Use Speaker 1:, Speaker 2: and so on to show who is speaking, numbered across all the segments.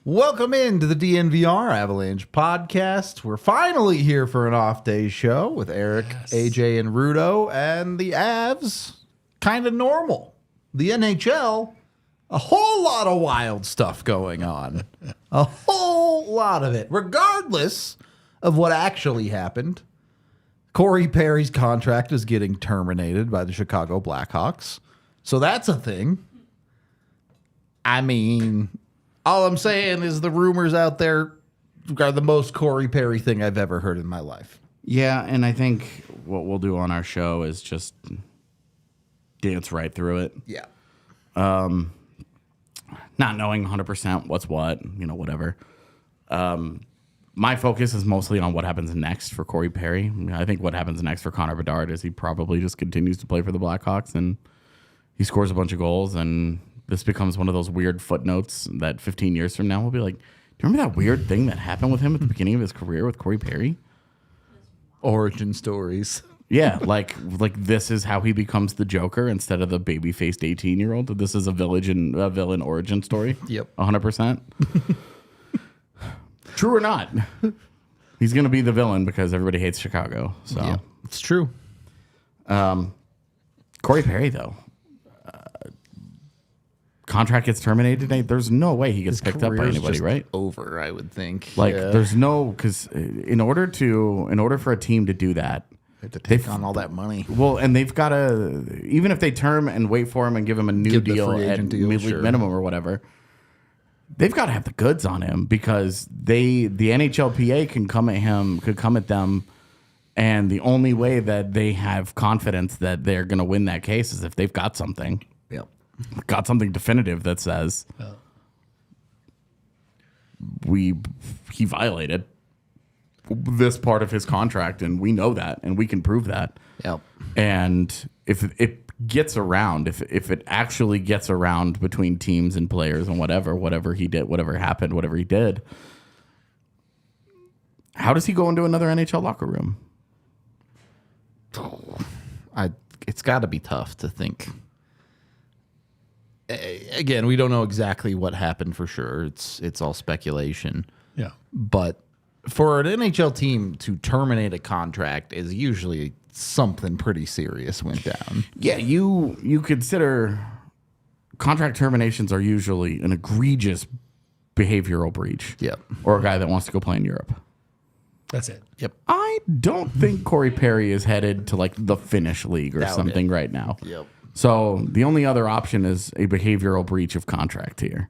Speaker 1: Welcome into the DNVR Avalanche Podcast. We're finally here for an off-day show with Eric, AJ, and Rudo, and the Avs, kind of normal. The NHL, a whole lot of wild stuff going on. A whole lot of it. Regardless of what actually happened, Corey Perry's contract is getting terminated by the Chicago Blackhawks. So that's a thing. I mean, all I'm saying is the rumors out there are the most Corey Perry thing I've ever heard in my life.
Speaker 2: Yeah, and I think what we'll do on our show is just dance right through it.
Speaker 1: Yeah.
Speaker 2: Not knowing 100% what's what, whatever. My focus is mostly on what happens next for Corey Perry. I think what happens next for Connor Bedard is he probably just continues to play for the Blackhawks and he scores a bunch of goals, and this becomes one of those weird footnotes that 15 years from now we'll be like, do you remember that weird thing that happened with him at the beginning of his career with Corey Perry?
Speaker 1: Origin stories.
Speaker 2: Yeah, like this is how he becomes the Joker instead of the baby-faced 18-year-old. This is a villain origin story.
Speaker 1: Yep.
Speaker 2: 100%. True or not, he's going to be the villain because everybody hates Chicago. So
Speaker 1: yeah, it's true.
Speaker 2: Corey Perry, though. Contract gets terminated today. There's no way he gets picked up by anybody, right?
Speaker 1: Over, I would think.
Speaker 2: There's no, because in order for a team to do that,
Speaker 1: they have to take on all that money.
Speaker 2: Well, and they've got to, even if they term and wait for him and give him a new deal at mid-league minimum or whatever, they've got to have the goods on him because the NHLPA can come at them, and the only way that they have confidence that they're going to win that case is if they've got something.
Speaker 1: Yep.
Speaker 2: Got something definitive that says he violated this part of his contract, and we know that, and we can prove that.
Speaker 1: Yep.
Speaker 2: And if it gets around, if it actually gets around between teams and players and whatever he did, whatever happened, whatever he did, how does he go into another NHL locker room?
Speaker 1: It's got to be tough to think. Again, we don't know exactly what happened for sure. It's all speculation.
Speaker 3: Yeah.
Speaker 1: But for an NHL team to terminate a contract is usually something pretty serious went down.
Speaker 2: Yeah, you consider contract terminations are usually an egregious behavioral breach.
Speaker 1: Yep.
Speaker 2: Or a guy that wants to go play in Europe.
Speaker 3: That's it.
Speaker 1: Yep.
Speaker 2: I don't think Corey Perry is headed to like the Finnish league or something right now.
Speaker 1: Yep.
Speaker 2: So the only other option is a behavioral breach of contract here.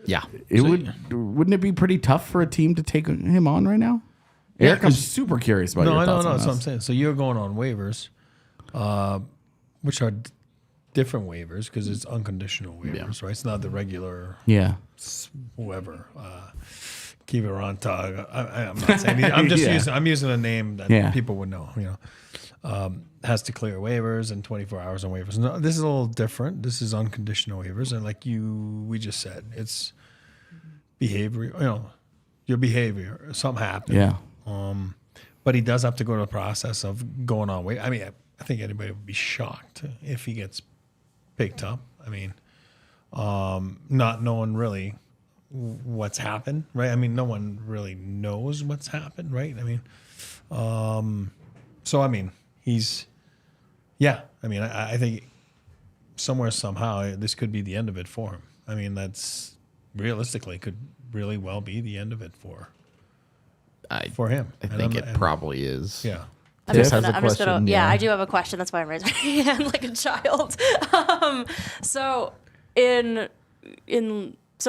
Speaker 1: Yeah.
Speaker 2: Wouldn't it be pretty tough for a team to take him on right now? Yeah, Eric, I'm super curious about your thoughts on
Speaker 3: that's
Speaker 2: this.
Speaker 3: what I'm saying. So you're going on waivers, which are different waivers because it's unconditional waivers, right? It's not the regular whoever. Kiviranta. I'm not saying. I'm just using a name that people would know. Has to clear waivers and 24 hours on waivers. No, this is a little different. This is unconditional waivers, and like we just said, it's behavior. Your behavior. Something happened.
Speaker 2: Yeah.
Speaker 3: But he does have to go to the process of going on waiver. I mean, I think anybody would be shocked if he gets picked up. I mean, not knowing really what's happened, right? I mean, no one really knows what's happened, right? I mean, so I mean, I think somewhere, somehow, this could be the end of it for him. I mean, that's realistically could really well be the end of it for him.
Speaker 1: I think it probably is.
Speaker 3: Yeah.
Speaker 4: I do have a question. That's why I'm raising my hand like a child. So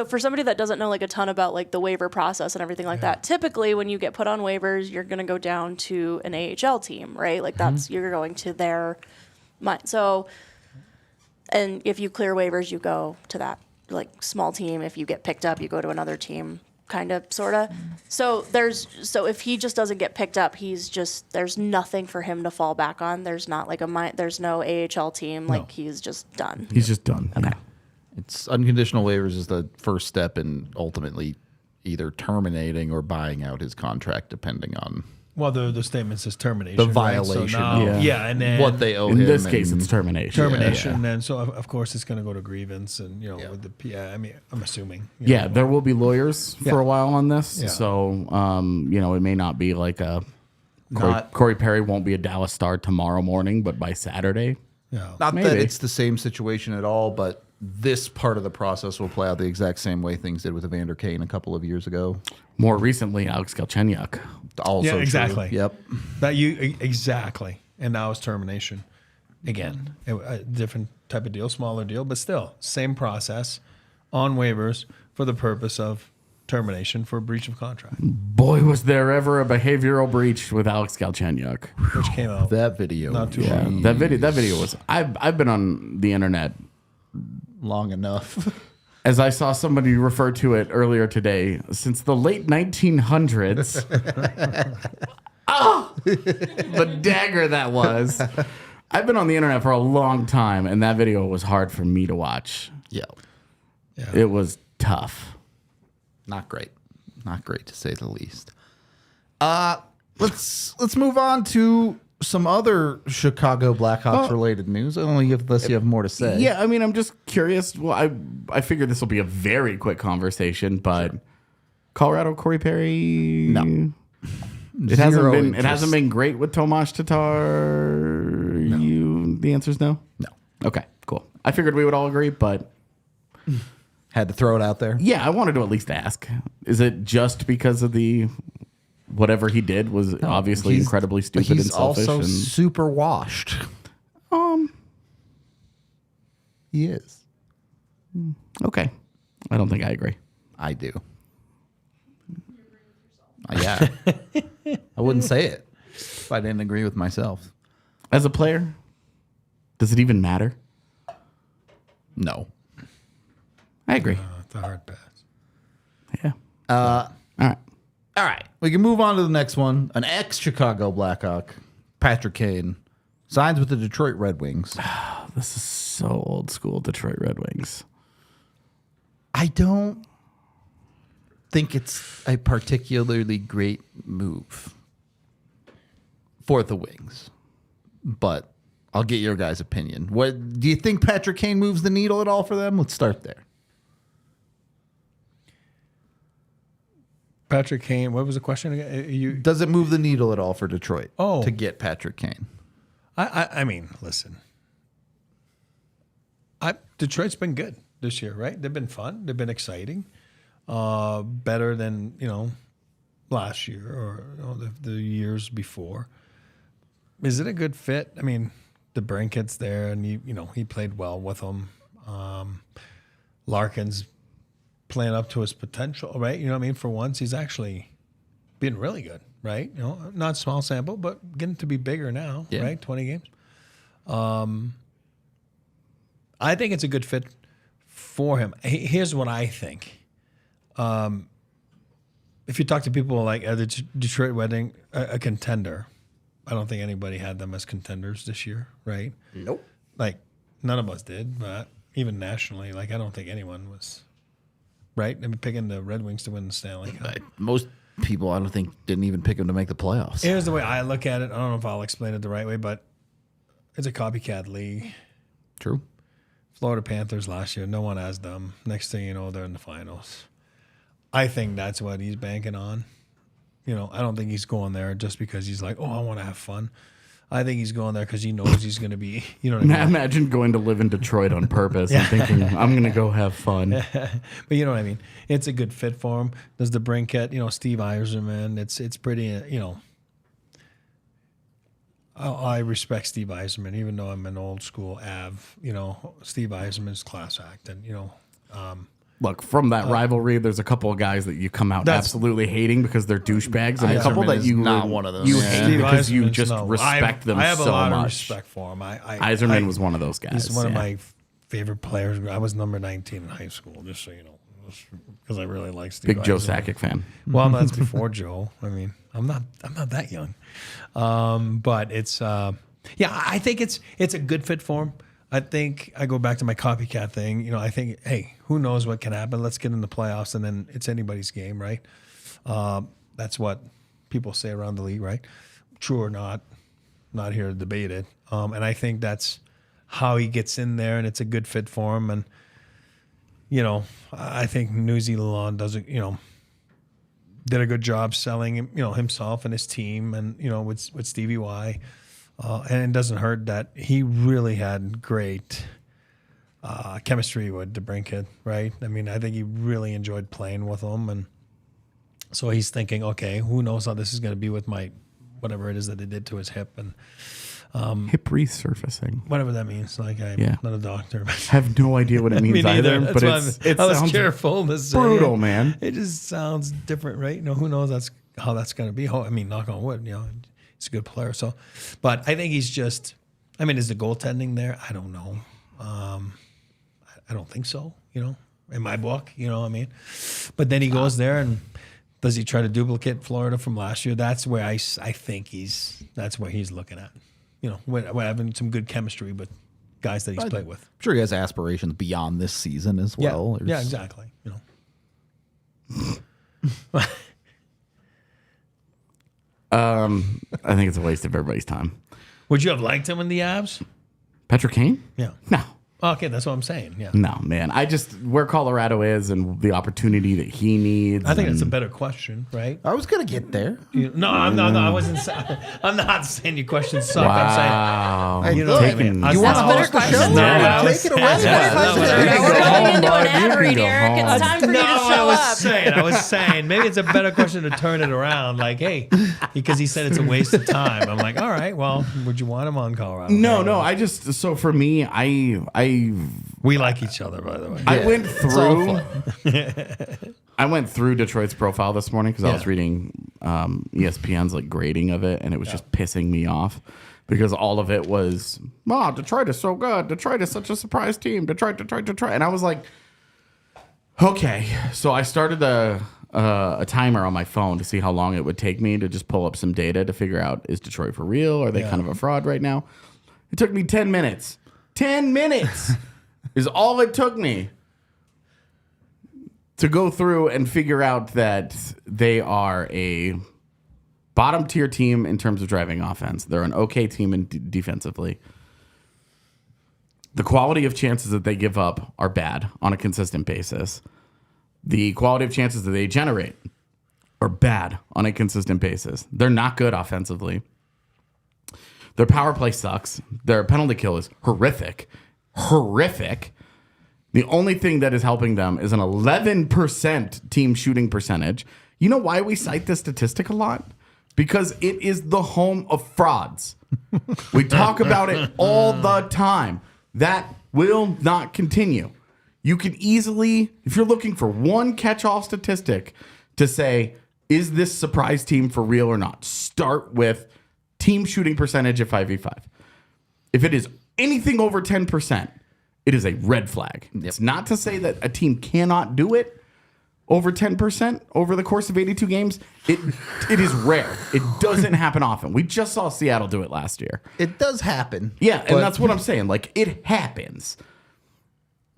Speaker 4: for somebody that doesn't know like a ton about like the waiver process and everything like that, typically when you get put on waivers, you're going to go down to an AHL team, right? Like you're going to their mind. So, and if you clear waivers, you go to that like small team. If you get picked up, you go to another team. kind of, sort of. So if he just doesn't get picked up, there's nothing for him to fall back on. There's not like there's no AHL team. Like he's just done.
Speaker 2: He's just done.
Speaker 4: Okay.
Speaker 1: It's unconditional waivers is the first step in ultimately either terminating or buying out his contract, depending on
Speaker 3: Well, the statement says termination.
Speaker 1: the
Speaker 3: right?
Speaker 1: violation.
Speaker 3: So now,
Speaker 2: Yeah.
Speaker 3: and then
Speaker 1: what they owe
Speaker 2: In
Speaker 1: him.
Speaker 2: this case,
Speaker 1: and-
Speaker 2: it's termination.
Speaker 3: termination. And so, of course, it's going to go to grievance, and with the I mean, I'm assuming.
Speaker 2: Yeah, there will be lawyers for a while on this.
Speaker 3: Yeah.
Speaker 2: So, it may not be like
Speaker 1: Not-
Speaker 2: Corey Perry won't be a Dallas Star tomorrow morning, but by Saturday.
Speaker 3: Yeah.
Speaker 1: Not
Speaker 2: Maybe.
Speaker 1: that it's the same situation at all, but this part of the process will play out the exact same way things did with Evander Kane a couple of years ago.
Speaker 2: More recently, Alex Galchenyuk.
Speaker 1: Also
Speaker 3: Yeah,
Speaker 1: true.
Speaker 3: exactly.
Speaker 1: Yep.
Speaker 3: Exactly. And now it's termination. Again, a different type of deal, smaller deal, but still same process on waivers for the purpose of termination for breach of contract,
Speaker 2: Boy, was there ever a behavioral breach with Alex Galchenyuk.
Speaker 3: which came out.
Speaker 1: That video.
Speaker 3: Not too
Speaker 2: Yeah,
Speaker 3: long.
Speaker 2: that video was. I've been on the internet,
Speaker 1: long enough.
Speaker 2: as I saw somebody refer to it earlier today, since the late 1900s. Oh, the dagger that was. I've been on the internet for a long time, and that video was hard for me to watch.
Speaker 1: Yeah.
Speaker 2: It was tough.
Speaker 1: Not great. Not great to say the least. Let's move on to some other Chicago Blackhawks related news. Unless you have more to say.
Speaker 2: Yeah, I mean, I'm just curious. Well, I figured this will be a very quick conversation, but Colorado Corey Perry.
Speaker 1: No.
Speaker 2: It hasn't
Speaker 1: Zero
Speaker 2: been.
Speaker 1: interest.
Speaker 2: It hasn't been great with Tomas Tatar. The answer's no.
Speaker 1: No.
Speaker 2: Okay, cool. I figured we would all agree, but
Speaker 1: Had to throw it out there.
Speaker 2: yeah, I wanted to at least ask: is it just because of the whatever he did was obviously
Speaker 1: He's-
Speaker 2: incredibly stupid
Speaker 1: He's
Speaker 2: and selfish?
Speaker 1: also
Speaker 2: And
Speaker 1: super washed. He is.
Speaker 2: okay, I don't think I agree.
Speaker 1: I do. Yeah. I wouldn't say it if I didn't agree with myself.
Speaker 2: As a player, does it even matter?
Speaker 1: No.
Speaker 2: I agree.
Speaker 3: It's a hard pass.
Speaker 2: Yeah. All right.
Speaker 1: All right. We can move on to the next one. An ex-Chicago Blackhawk, Patrick Kane, signs with the Detroit Red Wings.
Speaker 2: This is so old school Detroit Red Wings.
Speaker 1: I don't think it's a particularly great move for the Wings, but I'll get your guys' opinion. What do you think? Patrick Kane moves the needle at all for them? Let's start there.
Speaker 3: Patrick Kane, what was the question again?
Speaker 1: Does it move the needle at all for Detroit
Speaker 3: Oh.
Speaker 1: to get Patrick Kane?
Speaker 3: I mean, listen. Detroit's been good this year, right? They've been fun. They've been exciting. Better than, last year or the years before. Is it a good fit? I mean, the Brinket's there, and he played well with them. Larkin's playing up to his potential, right? You know what I mean? For once, he's actually been really good, right? Not small sample, but getting to be bigger now,
Speaker 1: Yeah.
Speaker 3: right? 20 games. I think it's a good fit for him. Here's what I think. If you talk to people like the Detroit Wedding, a contender, I don't think anybody had them as contenders this year, right?
Speaker 1: Nope.
Speaker 3: Like, none of us did, but even nationally, I don't think anyone was, right? I mean, picking the Red Wings to win the Stanley Cup.
Speaker 1: Most people, I don't think, didn't even pick him to make the playoffs.
Speaker 3: Here's the way I look at it. I don't know if I'll explain it the right way, but it's a copycat league.
Speaker 1: True.
Speaker 3: Florida Panthers last year, no one has them. Next thing you know, they're in the finals. I think that's what he's banking on. I don't think he's going there just because he's like, I want to have fun. I think he's going there because he knows he's going to be, you know what I mean?
Speaker 2: Imagine going to live in Detroit on purpose and thinking, I'm going to go have fun.
Speaker 3: But you know what I mean? It's a good fit for him. There's the Brinket, Steve Yzerman. It's pretty, I respect Steve Yzerman, even though I'm an old school Av. Steve Yzerman's class act, and
Speaker 2: Look, from that rivalry, there's a couple of guys that you come out absolutely hating because they're douchebags, and a couple
Speaker 1: Yzerman
Speaker 2: that
Speaker 1: is
Speaker 2: you
Speaker 1: not one of those.
Speaker 2: you
Speaker 1: Yeah.
Speaker 2: hate
Speaker 3: Steve
Speaker 2: because you
Speaker 3: Yzerman's
Speaker 2: just respect them
Speaker 3: I have
Speaker 2: so
Speaker 3: a lot
Speaker 2: much.
Speaker 3: of respect for him.
Speaker 2: Yzerman was one of those guys.
Speaker 3: He's one of
Speaker 2: yeah.
Speaker 3: my favorite players. I was number 19 in high school, just so you know. because I really like Steve.
Speaker 2: Big Joe Sakic fan.
Speaker 3: Well, that's before Joe. I mean, I'm not that young. But it's I think it's a good fit for him. I think I go back to my copycat thing. You know, I think, hey, who knows what can happen? Let's get in the playoffs, and then it's anybody's game, right? That's what people say around the league, right? True or not here to debate it. And I think that's how he gets in there, and it's a good fit for him. And you know, I think New Zealand did a good job selling him, himself and his team, and with Stevie Y. And it doesn't hurt that he really had great chemistry with DeBrincat, right? I mean, I think he really enjoyed playing with him, and so he's thinking, okay, who knows how this is going to be with my whatever it is that they did to his hip and
Speaker 2: hip resurfacing,
Speaker 3: whatever that means. Like, I'm not a doctor. But
Speaker 2: have no idea what it means either. But
Speaker 3: I was careful to say
Speaker 2: brutal, man.
Speaker 3: It just sounds different, right? Who knows how that's going to be? I mean, knock on wood, he's a good player. So, but I think he's just. I mean, is the goaltending there? I don't know. I don't think so. In my book, what I mean. But then he goes there and. Does he try to duplicate Florida from last year? That's where I think that's where he's looking at. We're having some good chemistry with guys that he's played with.
Speaker 1: I'm sure he has aspirations beyond this season as well.
Speaker 3: Yeah, exactly.
Speaker 2: I think it's a waste of everybody's time.
Speaker 3: Would you have liked him in the Avs?
Speaker 2: Patrick Kane?
Speaker 3: Yeah.
Speaker 2: No.
Speaker 3: Okay, that's what I'm saying. Yeah.
Speaker 2: No, man. Where Colorado is and the opportunity that he needs.
Speaker 3: I think that's a better question, right?
Speaker 1: I was gonna get there.
Speaker 3: No, I wasn't. I'm not saying your questions suck.
Speaker 2: Wow.
Speaker 3: I'm saying,
Speaker 1: you want to host the show?
Speaker 3: No,
Speaker 1: Take it away.
Speaker 4: We're going into an ad read, Eric. It's time for you to show up.
Speaker 3: I was saying, maybe it's a better question to turn it around. Like, hey, because he said it's a waste of time. I'm like, all right, well, would you want him on Colorado?
Speaker 2: No. So for me,
Speaker 3: we like each other, by the way.
Speaker 2: I went through Detroit's profile this morning because I was reading ESPN's grading of it, and it was just pissing me off because all of it was, Detroit is so good. Detroit is such a surprise team. Detroit. And I was like, okay. So I started a timer on my phone to see how long it would take me to just pull up some data to figure out, is Detroit for real? Are they kind of a fraud right now? It took me 10 minutes. 10 minutes is all it took me to go through and figure out that they are a bottom tier team in terms of driving offense. They're an okay team defensively. The quality of chances that they give up are bad on a consistent basis. The quality of chances that they generate are bad on a consistent basis. They're not good offensively. Their power play sucks. Their penalty kill is horrific. The only thing that is helping them is an 11% team shooting percentage. You know why we cite this statistic a lot? Because it is the home of frauds. We talk about it all the time. That will not continue. You can easily, if you're looking for one catch-all statistic to say, is this surprise team for real or not? Start with team shooting percentage at 5v5. If it is anything over 10%, it is a red flag. Yep. It's not to say that a team cannot do it over 10% over the course of 82 games. It is rare. It doesn't happen often. We just saw Seattle do it last year.
Speaker 1: It does happen.
Speaker 2: Yeah, and that's what I'm saying. It happens.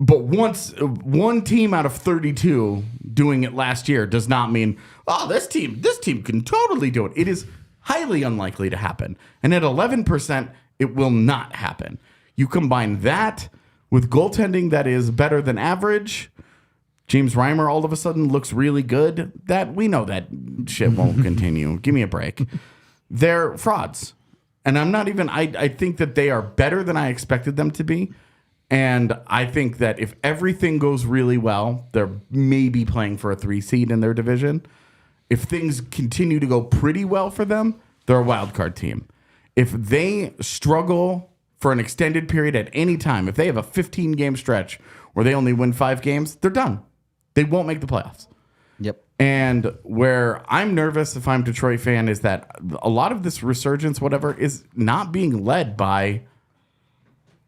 Speaker 2: But once one team out of 32 doing it last year does not mean, this team can totally do it. It is highly unlikely to happen. And at 11%, it will not happen. You combine that with goaltending that is better than average. James Reimer all of a sudden looks really good. That we know that shit won't continue. Give me a break. They're frauds. And I think that they are better than I expected them to be. And I think that if everything goes really well, they're maybe playing for a 3 seed in their division. If things continue to go pretty well for them, they're a wild card team. If they struggle for an extended period at any time, if they have a 15-game stretch where they only win 5 games, they're done. They won't make the playoffs.
Speaker 1: Yep.
Speaker 2: And where I'm nervous if I'm a Detroit fan is that a lot of this resurgence, whatever, is not being led by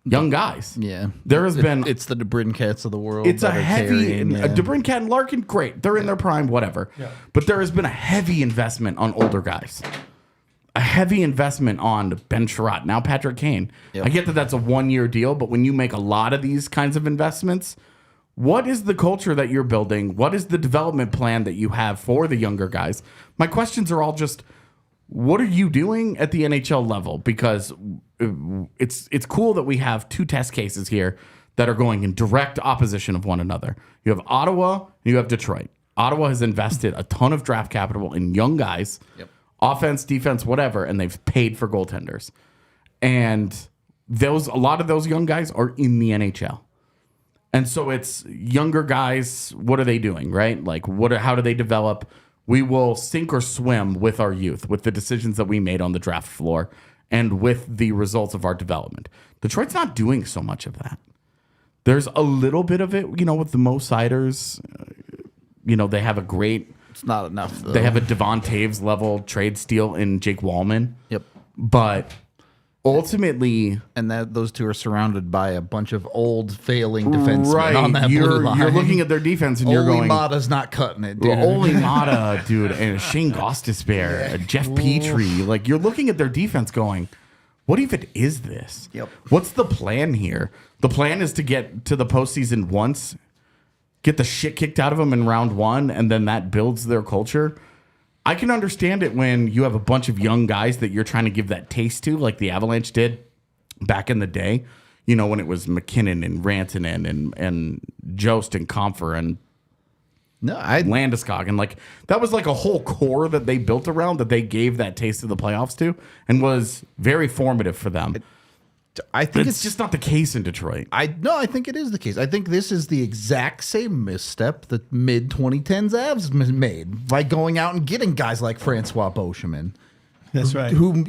Speaker 2: young guys.
Speaker 1: Yeah.
Speaker 2: There has been...
Speaker 1: It's the DeBrincats of the world.
Speaker 2: It's a heavy...
Speaker 1: Yeah.
Speaker 2: DeBrincat and Larkin, great. They're in their prime, whatever. Yeah. But there has been a heavy investment on older guys. A heavy investment on Ben Sherratt. Now Patrick Kane. Yep. I get that that's a one-year deal, but when you make a lot of these kinds of investments, what is the culture that you're building? What is the development plan that you have for the younger guys? My questions are all just... What are you doing at the NHL level? Because it's cool that we have two test cases here that are going in direct opposition of one another. You have Ottawa and you have Detroit. Ottawa has invested a ton of draft capital in young guys, offense, defense, whatever, and they've paid for goaltenders. And a lot of those young guys are in the NHL. And so it's younger guys. What are they doing, right? Like, how do they develop? We will sink or swim with our youth, with the decisions that we made on the draft floor, and with the results of our development. Detroit's not doing so much of that. There's a little bit of it, with the Mo Siders. They have a great...
Speaker 1: It's not enough, though.
Speaker 2: They have a Devon Taves level trade steal in Jake Wallman.
Speaker 1: Yep.
Speaker 2: But ultimately...
Speaker 1: And those two are surrounded by a bunch of old, failing defensemen on that blue line.
Speaker 2: You're looking at their defense and you're going...
Speaker 1: Mata's not cutting it, dude.
Speaker 2: Ole Mata, dude, and Shane Gostisbehere, Jeff Petrie. Like, you're looking at their defense going, what even is this?
Speaker 1: Yep.
Speaker 2: What's the plan here? The plan is to get to the postseason once, get the shit kicked out of them in round one, and then that builds their culture. I can understand it when you have a bunch of young guys that you're trying to give that taste to, like the Avalanche did back in the day, when it was McKinnon and Rantanen and Jost and Comfer and Landeskog. And that was like a whole core that they built around, that they gave that taste of the playoffs to, and was very formative for them.
Speaker 1: I think
Speaker 2: it's just not the case in Detroit.
Speaker 1: I think it is the case. I think this is the exact same misstep that mid-2010s Avs made by going out and getting guys like Francois Beauchemin.
Speaker 3: That's right.
Speaker 1: Who,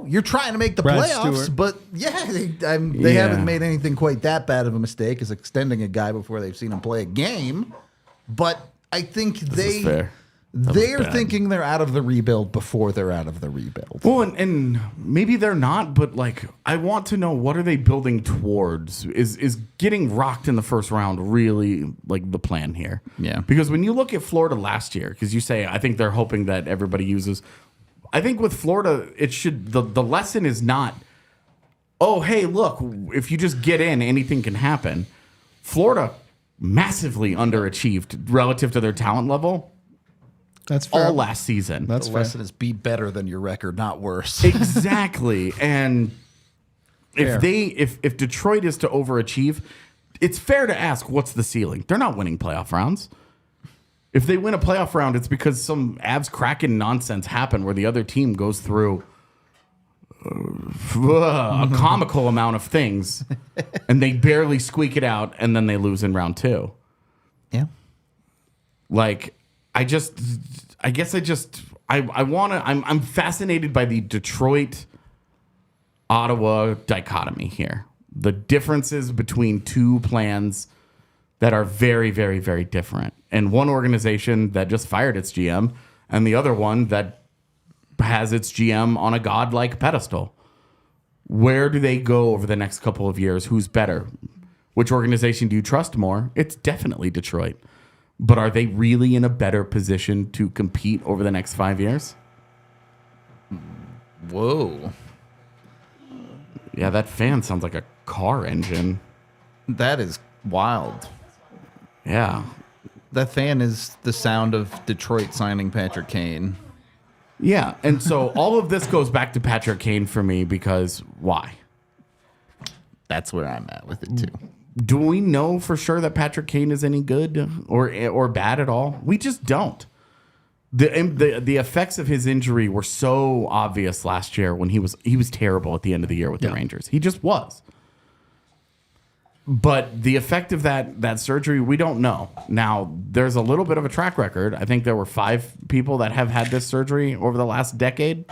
Speaker 1: you're trying to make the
Speaker 3: Brad
Speaker 1: playoffs,
Speaker 3: Stewart.
Speaker 1: but they haven't made anything quite that bad of a mistake as extending a guy before they've seen him play a game. But I think they're thinking they're out of the rebuild before they're out of the rebuild.
Speaker 2: Well, and maybe they're not, but I want to know, what are they building towards? Is getting rocked in the first round really the plan here?
Speaker 1: Yeah.
Speaker 2: Because when you look at Florida last year, because you say, I think they're hoping that everybody uses. I think with Florida, the lesson is not, oh, hey, look, if you just get in, anything can happen. Florida massively underachieved relative to their talent level.
Speaker 3: That's fair.
Speaker 2: All last season.
Speaker 1: The lesson is be better than your record, not worse.
Speaker 2: Exactly. And if Detroit is to overachieve, it's fair to ask, what's the ceiling? They're not winning playoff rounds. If they win a playoff round, it's because some Avs Kraken nonsense happened where the other team goes through a comical amount of things and they barely squeak it out, and then they lose in round two.
Speaker 1: Yeah.
Speaker 2: I'm fascinated by the Detroit Ottawa dichotomy here. The differences between two plans that are very, very, very different. And one organization that just fired its GM, and the other one that has its GM on a godlike pedestal. Where do they go over the next couple of years? Who's better? Which organization do you trust more? It's definitely Detroit. But are they really in a better position to compete over the next 5 years?
Speaker 1: Whoa.
Speaker 2: Yeah, that fan sounds like a car engine.
Speaker 1: That is wild.
Speaker 2: Yeah.
Speaker 1: That fan is the sound of Detroit signing Patrick Kane.
Speaker 2: Yeah, and so all of this goes back to Patrick Kane for me, because why?
Speaker 1: That's where I'm at with it, too.
Speaker 2: Do we know for sure that Patrick Kane is any good or bad at all? We just don't. The effects of his injury were so obvious last year when he was terrible at the end of the year with the Rangers. He just was. But the effect of that surgery, we don't know. Now, there's a little bit of a track record. I think there were 5 people that have had this surgery over the last decade.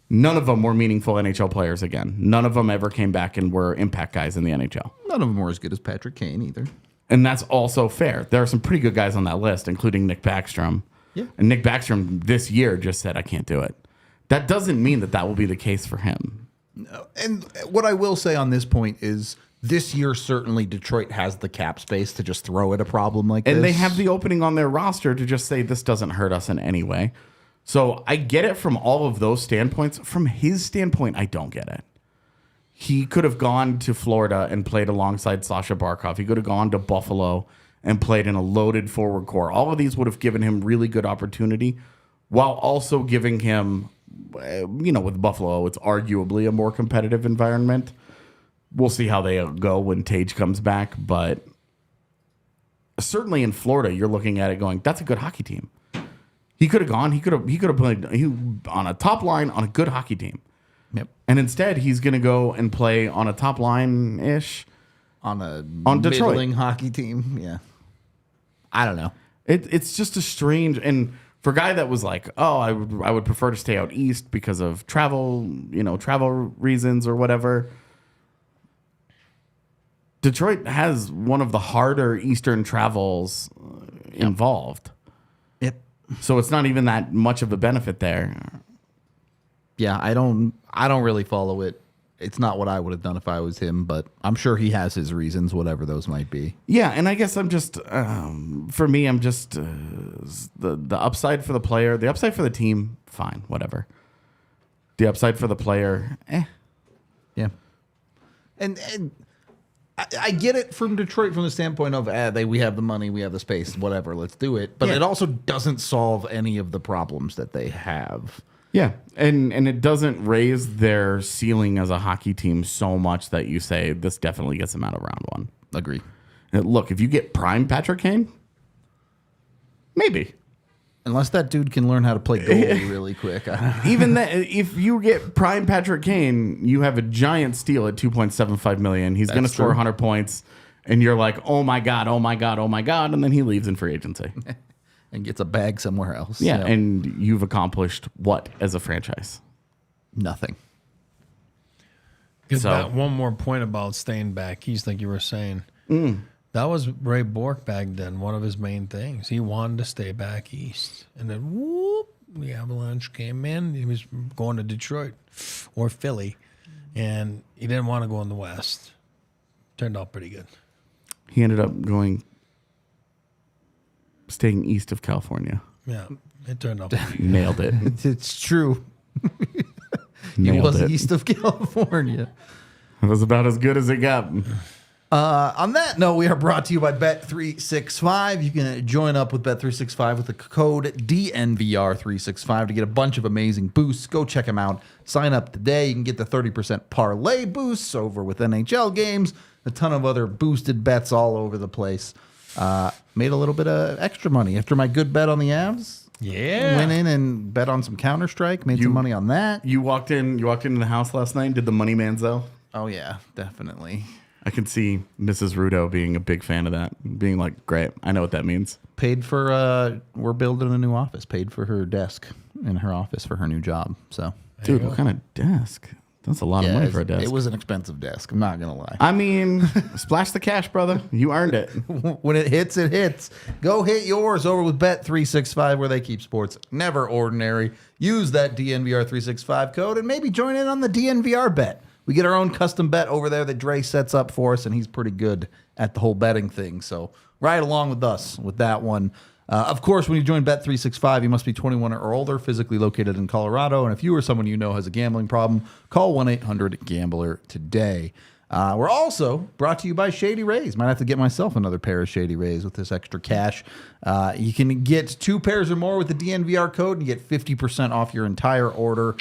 Speaker 2: None of them were meaningful NHL players again. None of them ever came back and were impact guys in the NHL.
Speaker 1: None of them were as good as Patrick Kane either.
Speaker 2: And that's also fair. There are some pretty good guys on that list, including Nick Backstrom.
Speaker 1: Yeah.
Speaker 2: And Nick Backstrom this year just said, I can't do it. That doesn't mean that will be the case for him.
Speaker 1: And what I will say on this point is this year, certainly Detroit has the cap space to just throw at a problem like this.
Speaker 2: And they have the opening on their roster to just say, this doesn't hurt us in any way. So I get it from all of those standpoints. From his standpoint, I don't get it. He could have gone to Florida and played alongside Sasha Barkov. He could have gone to Buffalo and played in a loaded forward core. All of these would have given him really good opportunity while also giving him, with Buffalo, it's arguably a more competitive environment. We'll see how they go when Tage comes back. But certainly in Florida, you're looking at it going, that's a good hockey team. He could have gone. He could have played on a top line on a good hockey team.
Speaker 1: Yep.
Speaker 2: And instead, he's going to go and play on a top line-ish
Speaker 1: on
Speaker 2: Detroit.
Speaker 1: Middling hockey team. Yeah. I don't know.
Speaker 2: It's just a strange, and for a guy that was like, oh, I would prefer to stay out east because of travel reasons or whatever. Detroit has one of the harder eastern travels involved.
Speaker 1: Yep.
Speaker 2: So it's not even that much of a benefit there.
Speaker 1: Yeah, I don't really follow it. It's not what I would have done if I was him, but I'm sure he has his reasons, whatever those might be.
Speaker 2: Yeah, and I guess I'm just, for me, I'm just the upside for the player, the upside for the team, fine, whatever. The upside for the player,
Speaker 1: Yeah. And I get it from Detroit from the standpoint of, we have the money, we have the space, whatever, let's do it. But it also doesn't solve any of the problems that they have.
Speaker 2: Yeah, and it doesn't raise their ceiling as a hockey team so much that you say this definitely gets them out of round one.
Speaker 1: Agree.
Speaker 2: And look, if you get prime Patrick Kane, maybe.
Speaker 1: Unless that dude can learn how to play goalie really quick.
Speaker 2: Even that, if you get prime Patrick Kane, you have a giant steal at $2.75 million. He's going to score 100 points, and you're like, oh my god, oh my god, oh my god, and then he leaves in free agency.
Speaker 1: And gets a bag somewhere else.
Speaker 2: Yeah, and you've accomplished what as a franchise?
Speaker 1: Nothing.
Speaker 3: So, one more point about staying back east, like you were saying. That was Ray Bourque back then, one of his main things. He wanted to stay back east. And then, whoop, the Avalanche came in. He was going to Detroit or Philly. And he didn't want to go in the west. Turned out pretty good.
Speaker 2: He ended up staying east of California.
Speaker 3: Yeah, it turned out pretty good.
Speaker 2: Nailed it.
Speaker 1: It's true. He
Speaker 2: Nailed
Speaker 1: was
Speaker 2: it.
Speaker 1: east of California.
Speaker 2: It was about as good as it got.
Speaker 1: On that note, we are brought to you by Bet365. You can join up with Bet365 with the code DNVR365 to get a bunch of amazing boosts. Go check them out. Sign up today. You can get the 30% parlay boosts over with NHL games, a ton of other boosted bets all over the place. Made a little bit of extra money after my good bet on the Avs.
Speaker 3: Yeah.
Speaker 1: Went in and bet on some Counter-Strike, made some money on that.
Speaker 2: You walked into the house last night and did the money manzo.
Speaker 1: Oh, yeah, definitely.
Speaker 2: I can see Mrs. Rudo being a big fan of that, being like, great, I know what that means.
Speaker 1: Paid for, we're building a new office, paid for her desk in her office for her new job. So,
Speaker 2: Dude, what kind of desk? That's a lot of money for a desk.
Speaker 1: It was an expensive desk. I'm not going to lie.
Speaker 2: I mean, splash the cash, brother. You earned it.
Speaker 1: When it hits, it hits. Go hit yours over with Bet365 where they keep sports never ordinary. Use that DNVR365 code and maybe join in on the DNVR bet. We get our own custom bet over there that Dre sets up for us, and he's pretty good at the whole betting thing. So ride along with us with that one. Of course, when you join Bet365, you must be 21 or older, physically located in Colorado. And if you or someone you know has a gambling problem, call 1-800-GAMBLER today. We're also brought to you by Shady Rays. Might have to get myself another pair of Shady Rays with this extra cash. You can get 2 pairs or more with the DNVR code and get 50% off your entire order.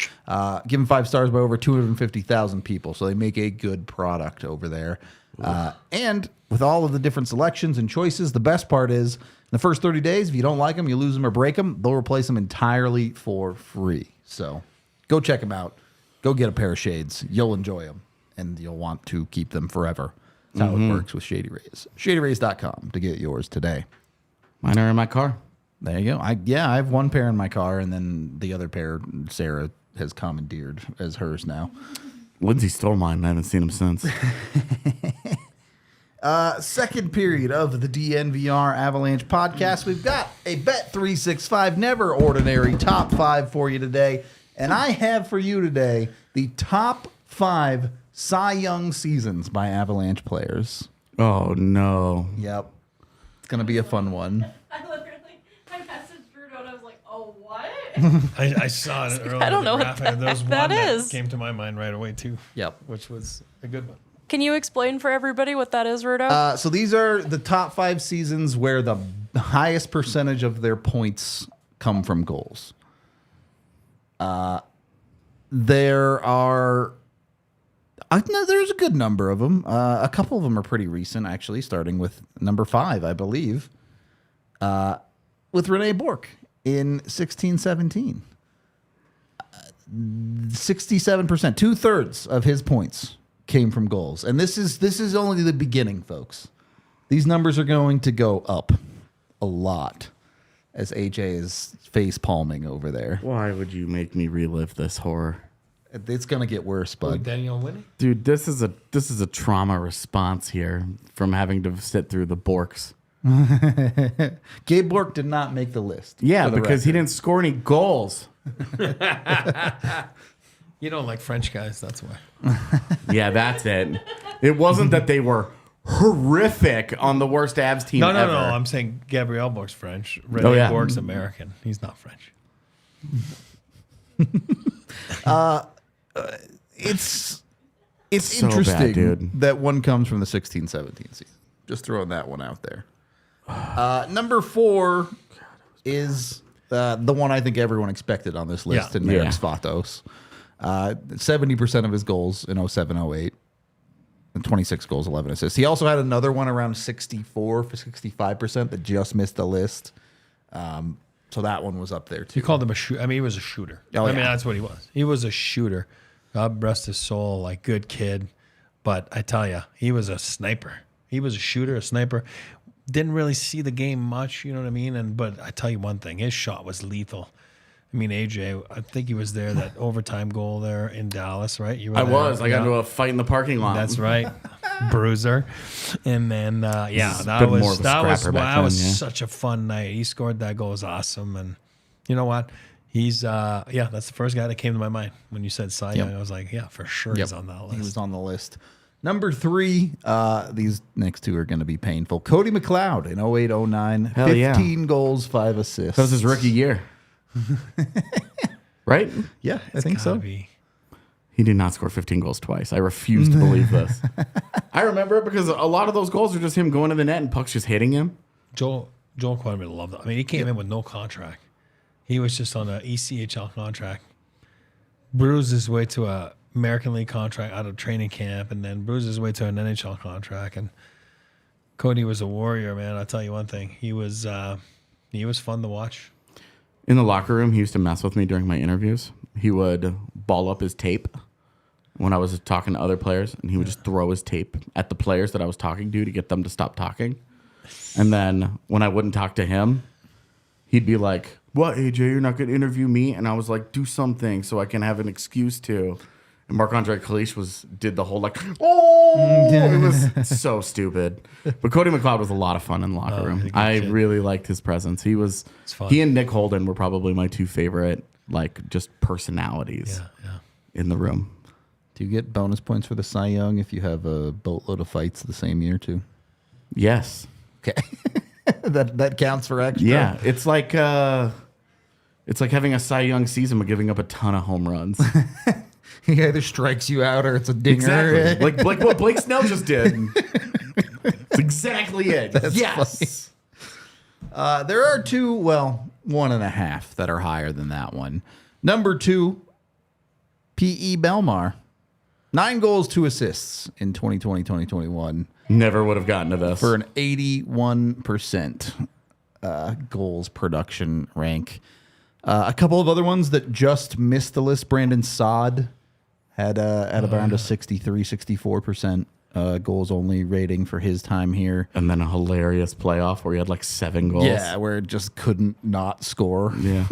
Speaker 1: Given 5 stars by over 250,000 people. So they make a good product over there. And with all of the different selections and choices, the best part is in the first 30 days, if you don't like them, you lose them or break them, they'll replace them entirely for free. So go check them out. Go get a pair of shades. You'll enjoy them, and you'll want to keep them forever. That's how it works with Shady Rays. ShadyRays.com to get yours today.
Speaker 2: Mine are in my car.
Speaker 1: There you go. I have 1 pair in my car, and then the other pair Sarah has commandeered as hers now.
Speaker 2: Lindsay stole mine. I haven't seen him since.
Speaker 1: Second period of the DNVR Avalanche podcast. We've got a Bet365 Never Ordinary top 5 for you today. And I have for you today the top 5 Cy Young seasons by Avalanche players.
Speaker 2: Oh, no.
Speaker 1: Yep. It's going to be a fun one.
Speaker 4: I messaged Bruno and I was like, oh, what?
Speaker 3: I saw it earlier.
Speaker 4: I don't know what
Speaker 3: there was
Speaker 4: that
Speaker 3: one
Speaker 4: is.
Speaker 3: that came to my mind right away, too.
Speaker 1: Yep.
Speaker 3: Which was a good one.
Speaker 4: Can you explain for everybody what that is, Rudo?
Speaker 1: So these are the top 5 seasons where the highest percentage of their points come from goals. There are... no, there's a good number of them. A couple of them are pretty recent, actually, starting with number 5, I believe, with Rene Bourque in 16-17. 67%, 2/3 of his points came from goals, and this is only the beginning, folks. These numbers are going to go up a lot as AJ is face palming over there.
Speaker 2: Why would you make me relive this horror?
Speaker 1: It's gonna get worse, bud.
Speaker 3: Daniel Winnie?
Speaker 2: Dude, this is a trauma response here from having to sit through the Borks.
Speaker 1: Gabe Bourque did not make the list.
Speaker 2: Yeah, because he didn't score any goals.
Speaker 3: You don't like French guys, that's why.
Speaker 2: Yeah, that's it. It wasn't that they were horrific on the worst Avs team ever.
Speaker 3: No. I'm saying Gabriel Bourque's French. Rene Bourque's American. He's not French.
Speaker 1: It's
Speaker 2: So
Speaker 1: interesting
Speaker 2: bad, dude.
Speaker 1: that one comes from the 16-17 season. Just throwing that one out there. Number 4 is the one I think everyone expected on this list, and Eric Svatos. 70% of his goals in 07-08. And 26 goals, 11 assists. He also had another one around 65% that just missed the list. So that one was up there too.
Speaker 3: You called him a shooter. I mean, he was a shooter. I mean, that's what he was. He was a shooter. God rest his soul, like good kid. But I tell you, he was a sniper. He was a shooter, a sniper. Didn't really see the game much, you know what I mean? But I tell you one thing, his shot was lethal. I mean, AJ, I think he was there, that overtime goal there in Dallas, right? You were
Speaker 2: I
Speaker 3: there.
Speaker 2: was. I got into a fight in the parking lot.
Speaker 3: That's right. Bruiser. And then, that was such a fun night. He scored that goal. It was awesome. And you know what? He's, that's the first guy that came to my mind when you said Cy Young. I was like, yeah, for sure he's on that list.
Speaker 1: He was on the list. Number 3, these next two are going to be painful. Cody McLeod in 08-09, 15 goals, 5 assists.
Speaker 2: That was his rookie year. Right?
Speaker 1: Yeah, I think so.
Speaker 2: He did not score 15 goals twice. I refuse to believe this. I remember it because a lot of those goals are just him going to the net and pucks just hitting him.
Speaker 3: Joel Quenneville loved it. I mean, he came in with no contract. He was just on an ECHL contract. Bruised his way to a American League contract out of training camp, and then bruised his way to an NHL contract. And Cody was a warrior, man. I'll tell you one thing. He was fun to watch.
Speaker 2: In the locker room, he used to mess with me during my interviews. He would ball up his tape when I was talking to other players, and he would just throw his tape at the players that I was talking to get them to stop talking. And then when I wouldn't talk to him, he'd be like, "What, AJ, you're not going to interview me?" And I was like, "Do something so I can have an excuse to." And Marc-Andre Kalish did the whole it was so stupid. But Cody McLeod was a lot of fun in the locker room. I really liked his presence. He and Nick Holden were probably my 2 favorite, just personalities in the room.
Speaker 1: Do you get bonus points for the Cy Young if you have a boatload of fights the same year too?
Speaker 2: Yes.
Speaker 1: Okay. that counts for extra.
Speaker 2: Yeah, it's like having a Cy Young season but giving up a ton of home runs.
Speaker 1: He either strikes you out or it's a dinger.
Speaker 2: Exactly. like what Blake Snell just did. That's exactly it.
Speaker 1: Yes. There are 2, 1.5 that are higher than that one. Number 2, P.E. Belmar. 9 goals, 2 assists in 2020-2021.
Speaker 2: Never would have gotten to this.
Speaker 1: For an 81% goals production rank. A couple of other ones that just missed the list. Brandon Saad had around a 64% goals only rating for his time here.
Speaker 2: And then a hilarious playoff where he had 7 goals.
Speaker 1: Yeah, where it just couldn't not score.
Speaker 2: Yeah.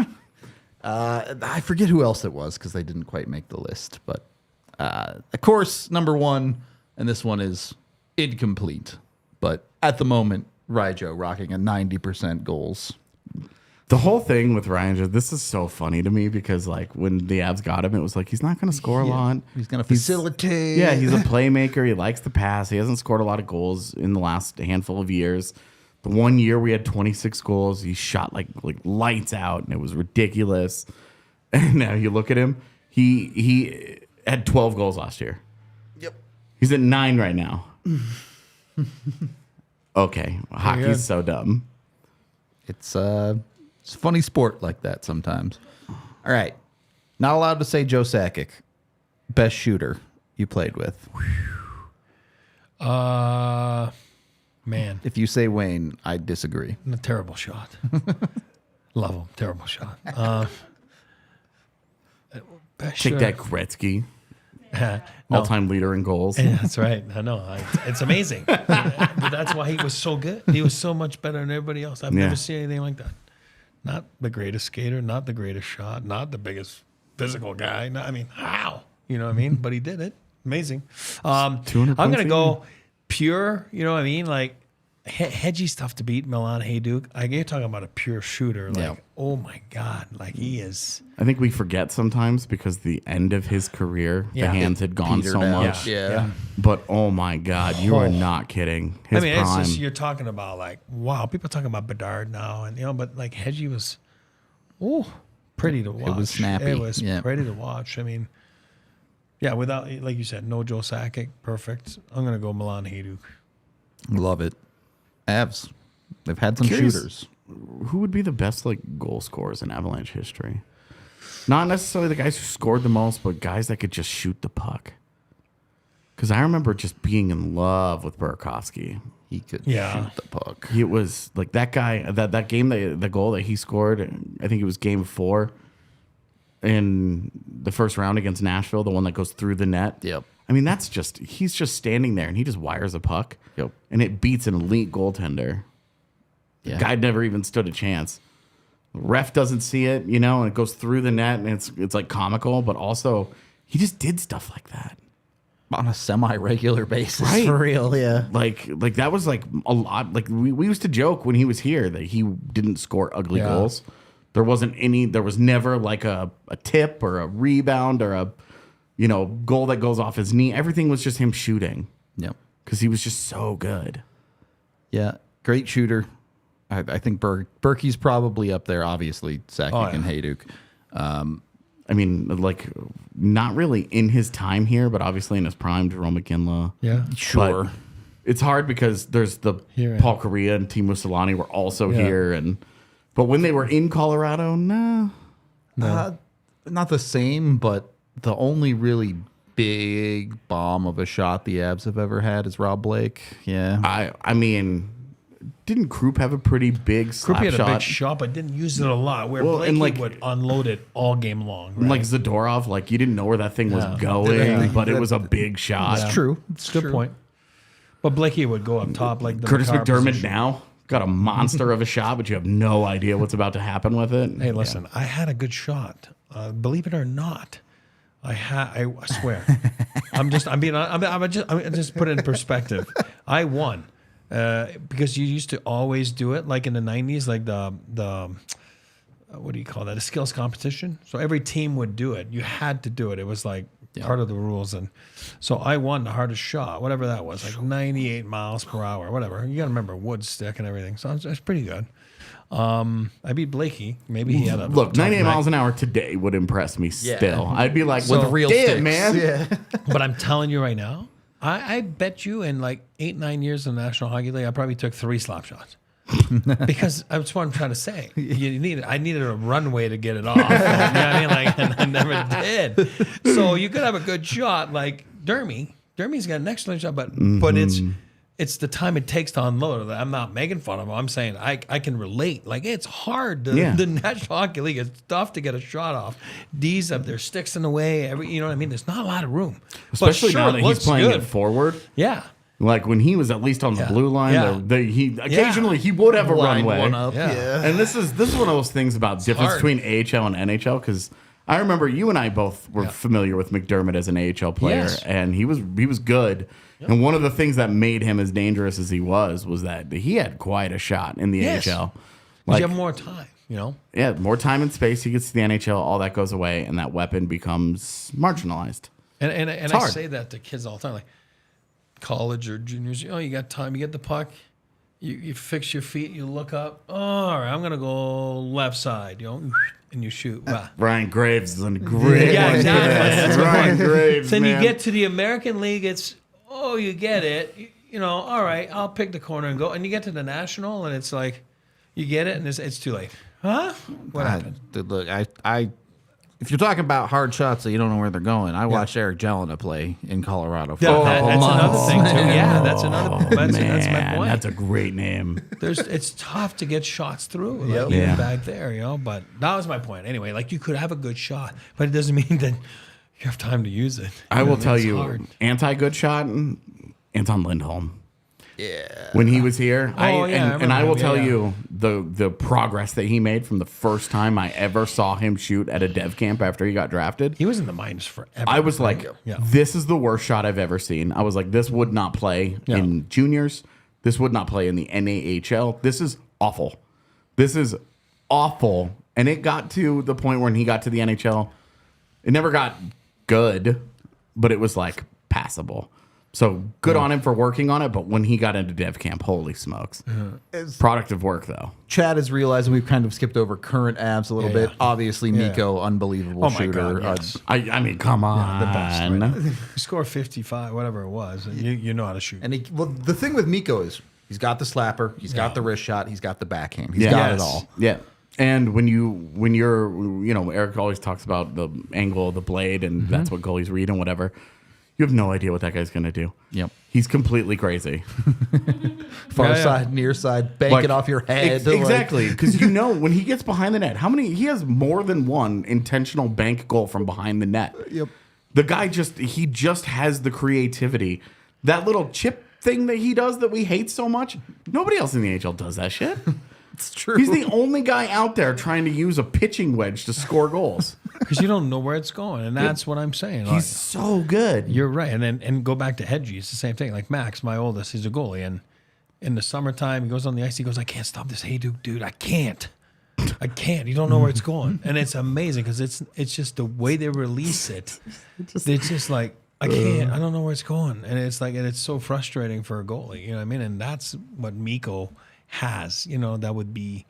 Speaker 1: I forget who else it was because they didn't quite make the list. But, of course, number 1, and this one is incomplete. But at the moment, Ryjo rocking a 90% goals
Speaker 2: The whole thing with Ryan, this is so funny to me because like when the Avs got him, it was like he's not going to score a lot.
Speaker 1: He's going to facilitate.
Speaker 2: Yeah, he's a playmaker. He likes to pass. He hasn't scored a lot of goals in the last handful of years. The 1 year we had 26 goals. He shot like lights out, and it was ridiculous. And now you look at him. He had 12 goals last year.
Speaker 1: Yep.
Speaker 2: He's at 9 right now. Okay, hockey's so dumb.
Speaker 1: It's a funny sport like that sometimes. All right. Not allowed to say Joe Sakic. Best shooter you played with.
Speaker 3: Man.
Speaker 1: If you say Wayne, I disagree.
Speaker 3: A terrible shot. Love him. Terrible shot. Best
Speaker 2: Take
Speaker 3: shooter.
Speaker 2: that, Gretzky.
Speaker 3: No.
Speaker 2: All-time leader in goals.
Speaker 3: Yeah, that's right. I know. It's amazing. But that's why he was so good. He was so much better than everybody else. I've never seen anything like that. Not the greatest skater, not the greatest shot, not the biggest physical guy. No, I mean, how? You know what I mean? But he did it. Amazing. I'm going to go pure, you know what I mean? Like, Hedgie's tough to beat, Milan Hajduk. You're talking about a pure shooter. Like, oh my God. Like, he is.
Speaker 2: I think we forget sometimes because the end of his career, the hands had gone so much.
Speaker 1: Yeah.
Speaker 2: But oh my God, you are not kidding. His prime.
Speaker 3: It's just, you're talking about like, wow, people talking about Bedard now, and but like Hedgie was, pretty to watch.
Speaker 1: It was snappy.
Speaker 3: It was pretty to watch. I mean, without, like you said, no Joe Sakic, perfect. I'm gonna go Milan Hajduk.
Speaker 1: Love it. Avs. They've had some shooters.
Speaker 2: Who would be the best goal scorers in Avalanche history? Not necessarily the guys who scored the most, but guys that could just shoot the puck. Because I remember just being in love with Burakovsky.
Speaker 1: He could shoot the puck.
Speaker 2: It was like that guy, that game, the goal that he scored, I think it was game 4 in the first round against Nashville, the one that goes through the net.
Speaker 1: Yep.
Speaker 2: I mean, he's just standing there and he just wires a puck.
Speaker 1: Yep.
Speaker 2: And it beats an elite goaltender. The guy never even stood a chance. Ref doesn't see it, and it goes through the net, and it's like comical, but also he just did stuff like that
Speaker 1: on a semi-regular basis,
Speaker 2: right?
Speaker 1: For real, yeah.
Speaker 2: Like that was like a lot. Like we used to joke when he was here that he didn't score ugly goals. There was never like a tip or a rebound or a goal that goes off his knee. Everything was just him shooting.
Speaker 1: Yep.
Speaker 2: Because he was just so good.
Speaker 1: Yeah, great shooter. I think Berkey's probably up there, obviously, Sakic and Hajduk.
Speaker 2: I mean, not really in his time here, but obviously in his prime, Jerome McGinley.
Speaker 1: Yeah, sure.
Speaker 2: But it's hard because there's Paul Correa and Teemu Selanne were also here, but when they were in Colorado, no.
Speaker 1: Not the same, but the only really big bomb of a shot the Avs have ever had is Rob Blake. Yeah,
Speaker 2: I mean. Didn't Krupp have a pretty big slap shot?
Speaker 3: Krupp had a big shot, but didn't use it a lot. Where Blakey would unload it all game long. Right?
Speaker 2: Like Zadorov, you didn't know where that thing was going, but it was a big shot.
Speaker 1: It's true.
Speaker 3: It's a good point. But Blakey would go up top like the
Speaker 2: Curtis
Speaker 3: Makar
Speaker 2: McDermott
Speaker 3: position.
Speaker 2: Now got a monster of a shot, but you have no idea what's about to happen with it.
Speaker 3: Hey, listen, I had a good shot. Believe it or not. I swear. I'm just put it in perspective. I won. Because you used to always do it like in the 90s, like the what do you call that? A skills competition. So every team would do it. You had to do it. It was like part of the rules. And so I won the hardest shot, whatever that was, like 98 miles per hour, whatever. You got to remember wood stick and everything. So it's pretty good. I beat Blakey. Maybe he had a
Speaker 2: 98 miles an hour today would impress me still. I'd be like,
Speaker 1: with real sticks,
Speaker 2: man.
Speaker 1: Yeah.
Speaker 3: But I'm telling you right now, I bet you in like 8-9 years in the National Hockey League, I probably took 3 slap shots. Because that's what I'm trying to say. I needed a runway to get it off. You know what I mean? And I never did. So you could have a good shot like Dermy. Dermy's got an excellent shot, but it's the time it takes to unload. I'm not making fun of him. I'm saying I can relate. Like, it's hard. The National Hockey League is tough to get a shot off. D's have their sticks in the way. You know what I mean? There's not a lot of room.
Speaker 2: Especially now that he's playing it forward.
Speaker 3: Yeah.
Speaker 2: Like when he was at least on the blue line, he occasionally he would have a runway.
Speaker 1: One up.
Speaker 3: Yeah.
Speaker 2: And this is one of those things about difference between AHL and NHL, because I remember you and I both were familiar with McDermott as an AHL player, and he was good. Yep. And one of the things that made him as dangerous as he was that he had quite a shot in the AHL.
Speaker 3: Like, you have more time. you know?
Speaker 2: Yeah, more time and space. He gets to the NHL, all that goes away, and that weapon becomes marginalized.
Speaker 3: And I say that to kids all the time, like college or juniors. You got time. You get the puck. You fix your feet. You look up. Oh, all right, I'm gonna go left side. And you shoot. Wow.
Speaker 2: Ryan Graves is a great
Speaker 3: Yeah,
Speaker 2: one.
Speaker 3: exactly. That's
Speaker 2: Ryan Graves.
Speaker 3: Then
Speaker 2: man.
Speaker 3: you get to the American League. It's you get it. All right, I'll pick the corner and go. And you get to the National, and it's like you get it, and it's too late. Huh? What happened?
Speaker 1: Look, if you're talking about hard shots that you don't know where they're going, I watched Eric Jelena play in Colorado for a couple
Speaker 3: that's
Speaker 1: months.
Speaker 3: another thing too. Yeah, that's another. That's my point.
Speaker 2: That's a great name.
Speaker 3: It's tough to get shots through,
Speaker 1: Yep.
Speaker 3: even back there, But that was my point. Anyway, like you could have a good shot, but it doesn't mean that you have time to use it.
Speaker 2: I will tell
Speaker 3: it's
Speaker 2: you,
Speaker 3: hard.
Speaker 2: anti-good shot, Anton Lindholm.
Speaker 1: Yeah.
Speaker 2: When he was here, I will tell
Speaker 3: him,
Speaker 2: you the progress that he made from the first time I ever saw him shoot at a dev camp after he got drafted.
Speaker 3: He was in the minors forever.
Speaker 2: I was like,
Speaker 3: Yeah.
Speaker 2: this is the worst shot I've ever seen. I was like, this would not play in juniors. This would not play in the NAHL. This is awful. This is awful. And it got to the point when he got to the NHL, it never got good, but it was like passable. So good on him for working on it, but when he got into dev camp, holy smokes. Product of work, though.
Speaker 1: Chad has realized we've kind of skipped over current Avs a little bit. Obviously, Miko, unbelievable shooter.
Speaker 3: God, yes.
Speaker 2: I mean, come on.
Speaker 3: The best. Right? You score 55, whatever it was, and you know how to shoot.
Speaker 1: And the thing with Miko is he's got the slapper, he's got the wrist shot, he's got the backhand. He's got it all.
Speaker 2: Yeah. And when you're, Eric always talks about the angle of the blade, and that's what goalies read and whatever. You have no idea what that guy's going to do.
Speaker 1: Yep.
Speaker 2: He's completely crazy.
Speaker 1: Far side, near side, bank it off your head.
Speaker 2: Exactly. Because when he gets behind the net, he has more than one intentional bank goal from behind the net.
Speaker 1: Yep.
Speaker 2: The guy he just has the creativity. That little chip thing that he does that we hate so much, nobody else in the NHL does that shit.
Speaker 1: It's true.
Speaker 2: He's the only guy out there trying to use a pitching wedge to score goals.
Speaker 3: Because you don't know where it's going, and that's what I'm saying.
Speaker 2: He's so good.
Speaker 3: You're right, and go back to Hedgie. It's the same thing. Like Max, my oldest, he's a goalie, and in the summertime, he goes on the ice. He goes, "I can't stop this. Hey, dude, I can't. You don't know where it's going, and it's amazing because it's just the way they release it. It's just like I can't. I don't know where it's going, and it's like, and it's so frustrating for a goalie. You know what I mean? And that's what Miko has. That would be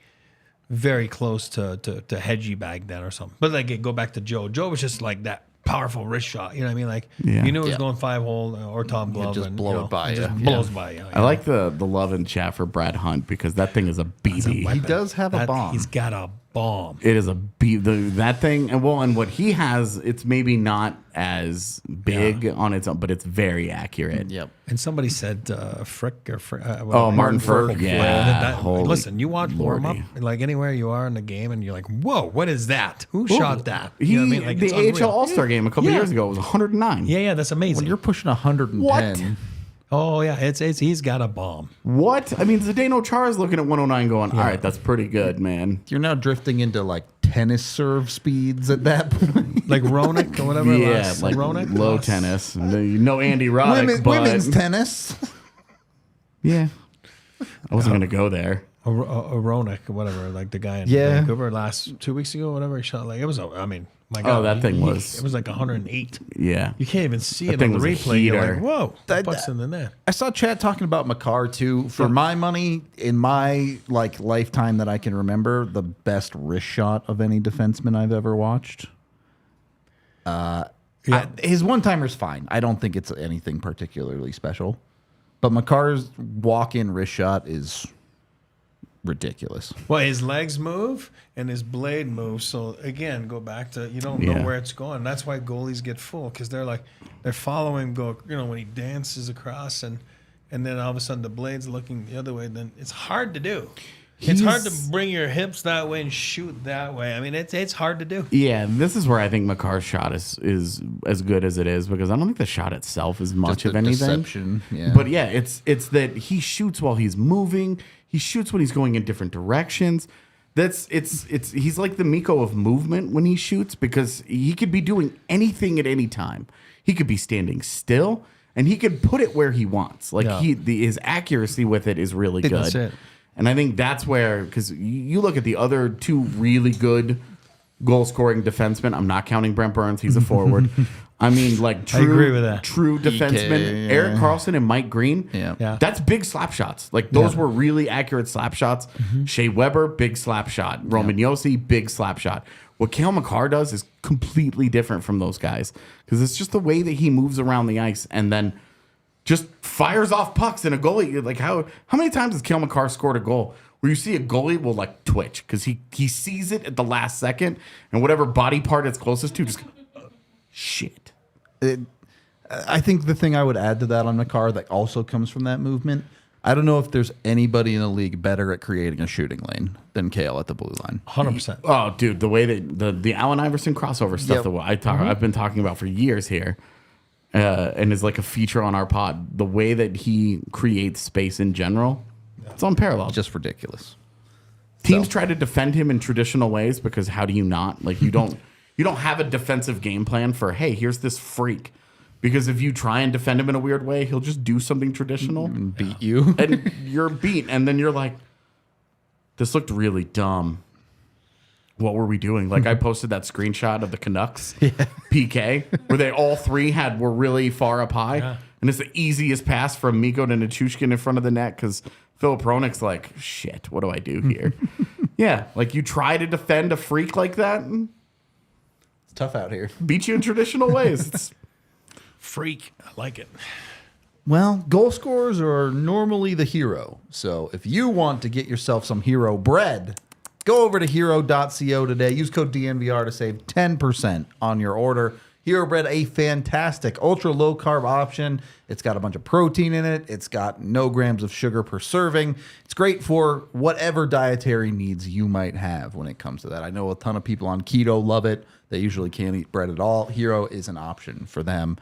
Speaker 3: very close to Hedgie back then or something. But like go back to Joe. Joe was just like that powerful wrist shot. You know what I mean? Like you knew it was going 5-hole or top glove.
Speaker 1: Just
Speaker 3: and
Speaker 1: blow it by you.
Speaker 3: Just blows by you.
Speaker 2: I like the love and chat for Brad Hunt because that thing is a BB.
Speaker 1: He does have a bomb.
Speaker 3: He's got a bomb.
Speaker 2: It is a that thing, and what he has, it's maybe not as big on its own, but it's very accurate.
Speaker 1: Yep.
Speaker 3: And somebody said Frick or
Speaker 2: Martin Frick. Yeah.
Speaker 3: Listen, you watch warm up like anywhere you are in the game, and you're like, "Whoa, what is that? Who shot that?" You know what I mean? Like,
Speaker 2: the AHL All-Star game a couple years ago was 109.
Speaker 3: Yeah, that's amazing.
Speaker 1: When you're pushing 110.
Speaker 2: What?
Speaker 3: Oh yeah, it's he's got a bomb.
Speaker 2: What? I mean, Zdeno Chara is looking at 109 going, all right, that's pretty good, man.
Speaker 1: You're now drifting into like tennis serve speeds at that point.
Speaker 3: Like Roenick or whatever.
Speaker 2: Yeah, like
Speaker 3: Roenick.
Speaker 2: low tennis. No Andy Roddick, but
Speaker 1: women's tennis.
Speaker 2: Yeah. I wasn't going to go there.
Speaker 3: A Roenick or whatever, like the guy in
Speaker 1: Yeah.
Speaker 3: Vancouver last 2 weeks ago, whatever he shot. Like it was, I mean, my God.
Speaker 2: Oh, that thing was...
Speaker 3: It was like 108.
Speaker 2: Yeah.
Speaker 3: You can't even see
Speaker 2: That
Speaker 3: it
Speaker 2: thing
Speaker 3: on the
Speaker 2: was a
Speaker 3: replay. You're
Speaker 2: heater.
Speaker 3: like, whoa, puck's in the net.
Speaker 1: I saw Chad talking about Makar too. For my money, in my lifetime that I can remember, the best wrist shot of any defenseman I've ever watched. His one-timer's fine. I don't think it's anything particularly special. But Makar's walk-in wrist shot is ridiculous.
Speaker 3: Well, his legs move and his blade moves. So again, go back to you don't know where it's going. That's why goalies get full because they're following him go. When he dances across and then all of a sudden the blade's looking the other way. Then it's hard to do. It's hard to bring your hips that way and shoot that way. I mean, it's hard to do.
Speaker 2: Yeah, this is where I think Makar's shot is as good as it is because I don't think the shot itself is much of anything.
Speaker 1: Deception. Yeah.
Speaker 2: But yeah, it's that he shoots while he's moving. He shoots when he's going in different directions. He's like the Miko of movement when he shoots because he could be doing anything at any time. He could be standing still and he could put it where he wants. Like his accuracy with it is really good.
Speaker 3: That's it.
Speaker 2: And I think that's where, because you look at the other two really good goal-scoring defensemen. I'm not counting Brent Burns. He's a forward. I mean, like
Speaker 3: I agree with that.
Speaker 2: True defensemen. Erik Karlsson and Mike Green.
Speaker 3: Yeah.
Speaker 2: That's big slap shots. Like those were really accurate slap shots. Shea Weber, big slap shot. Roman Josi, big slap shot. What Cale Makar does is completely different from those guys because it's just the way that he moves around the ice and then just fires off pucks in a goalie. You're like, how many times has Cale Makar scored a goal where you see a goalie will like twitch because he sees it at the last second and whatever body part it's closest to just shit.
Speaker 1: I think the thing I would add to that on Makar that also comes from that movement, I don't know if there's anybody in the league better at creating a shooting lane than Cale at the blue line.
Speaker 3: 100%.
Speaker 2: Oh, dude, the way that the Allen Iverson crossover stuff that I've been talking about for years here, and is like a feature on our pod. The way that he creates space in general, it's unparalleled.
Speaker 1: Just ridiculous.
Speaker 2: Teams try to defend him in traditional ways because how do you not? Like you don't have a defensive game plan for, hey, here's this freak. Because if you try and defend him in a weird way, he'll just do something traditional
Speaker 1: and beat you.
Speaker 2: And you're beat. And then you're like, this looked really dumb. What were we doing? Like I posted that screenshot of the Canucks PK where they all three were really far up high. Yeah. And it's the easiest pass from Mikko to Nichushkin in front of the net because Philip Hronek's like, shit, what do I do here? Yeah, like you try to defend a freak like that.
Speaker 1: It's tough out here.
Speaker 2: Beat you in traditional ways. It's
Speaker 3: freak. I like it.
Speaker 1: Well, goal scorers are normally the hero. So if you want to get yourself some hero bread, go over to hero.co today. Use code DNVR to save 10% on your order. Hero Bread, a fantastic ultra low carb option. It's got a bunch of protein in it. It's got no grams of sugar per serving. It's great for whatever dietary needs you might have when it comes to that. I know a ton of people on keto love it. They usually can't eat bread at all. Hero is an option for them.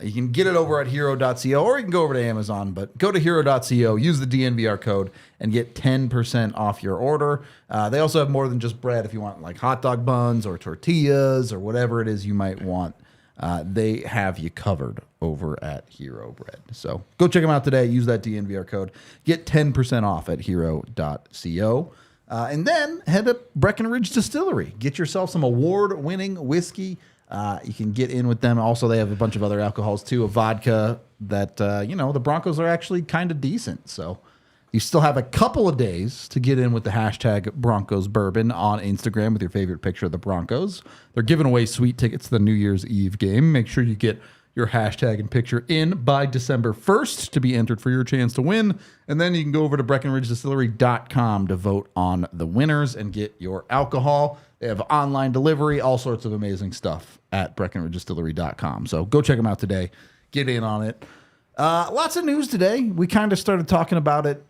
Speaker 1: You can get it over at hero.co or you can go over to Amazon, but go to hero.co, use the DNVR code, and get 10% off your order. They also have more than just bread if you want like hot dog buns or tortillas or whatever it is you might want. They have you covered over at Hero Bread. So go check them out today. Use that DNVR code. Get 10% off at hero.co. And then head to Breckenridge Distillery. Get yourself some award-winning whiskey. You can get in with them. Also, they have a bunch of other alcohols, too, a vodka that, the Broncos are actually kind of decent. So you still have a couple of days to get in with the hashtag Broncos Bourbon on Instagram with your favorite picture of the Broncos. They're giving away sweet tickets to the New Year's Eve game. Make sure you get your hashtag and picture in by December 1st to be entered for your chance to win. And then you can go over to BreckenridgeDistillery.com to vote on the winners and get your alcohol. They have online delivery, all sorts of amazing stuff at BreckenridgeDistillery.com. So go check them out today. Get in on it. Lots of news today. We kind of started talking about it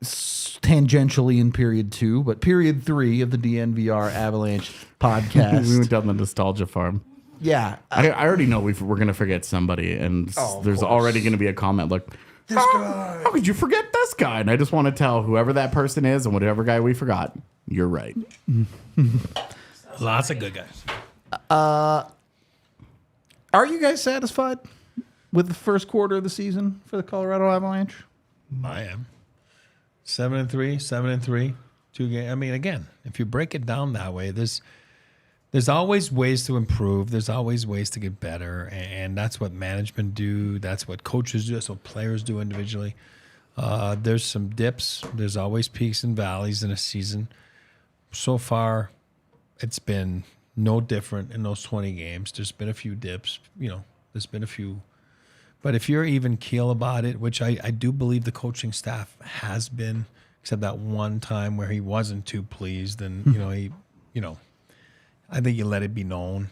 Speaker 1: tangentially in period 2, but period 3 of the DNVR Avalanche podcast.
Speaker 2: We went down the nostalgia farm.
Speaker 1: Yeah.
Speaker 2: I already know we're going to forget somebody, and there's already going to be a comment like, this guy. How could you forget this guy? And I just want to tell whoever that person is and whatever guy we forgot, you're right.
Speaker 3: Lots of good guys.
Speaker 1: Are you guys satisfied with the first quarter of the season for the Colorado Avalanche?
Speaker 3: I am. 7-3, 2 games. I mean, again, if you break it down that way, there's always ways to improve. There's always ways to get better, and that's what management do. That's what coaches do. That's what players do individually. There's some dips. There's always peaks and valleys in a season. So far, it's been no different in those 20 games. There's been a few dips. There's been a few. But if you're even keel about it, which I do believe the coaching staff has been, except that one time where he wasn't too pleased, and I think you let it be known.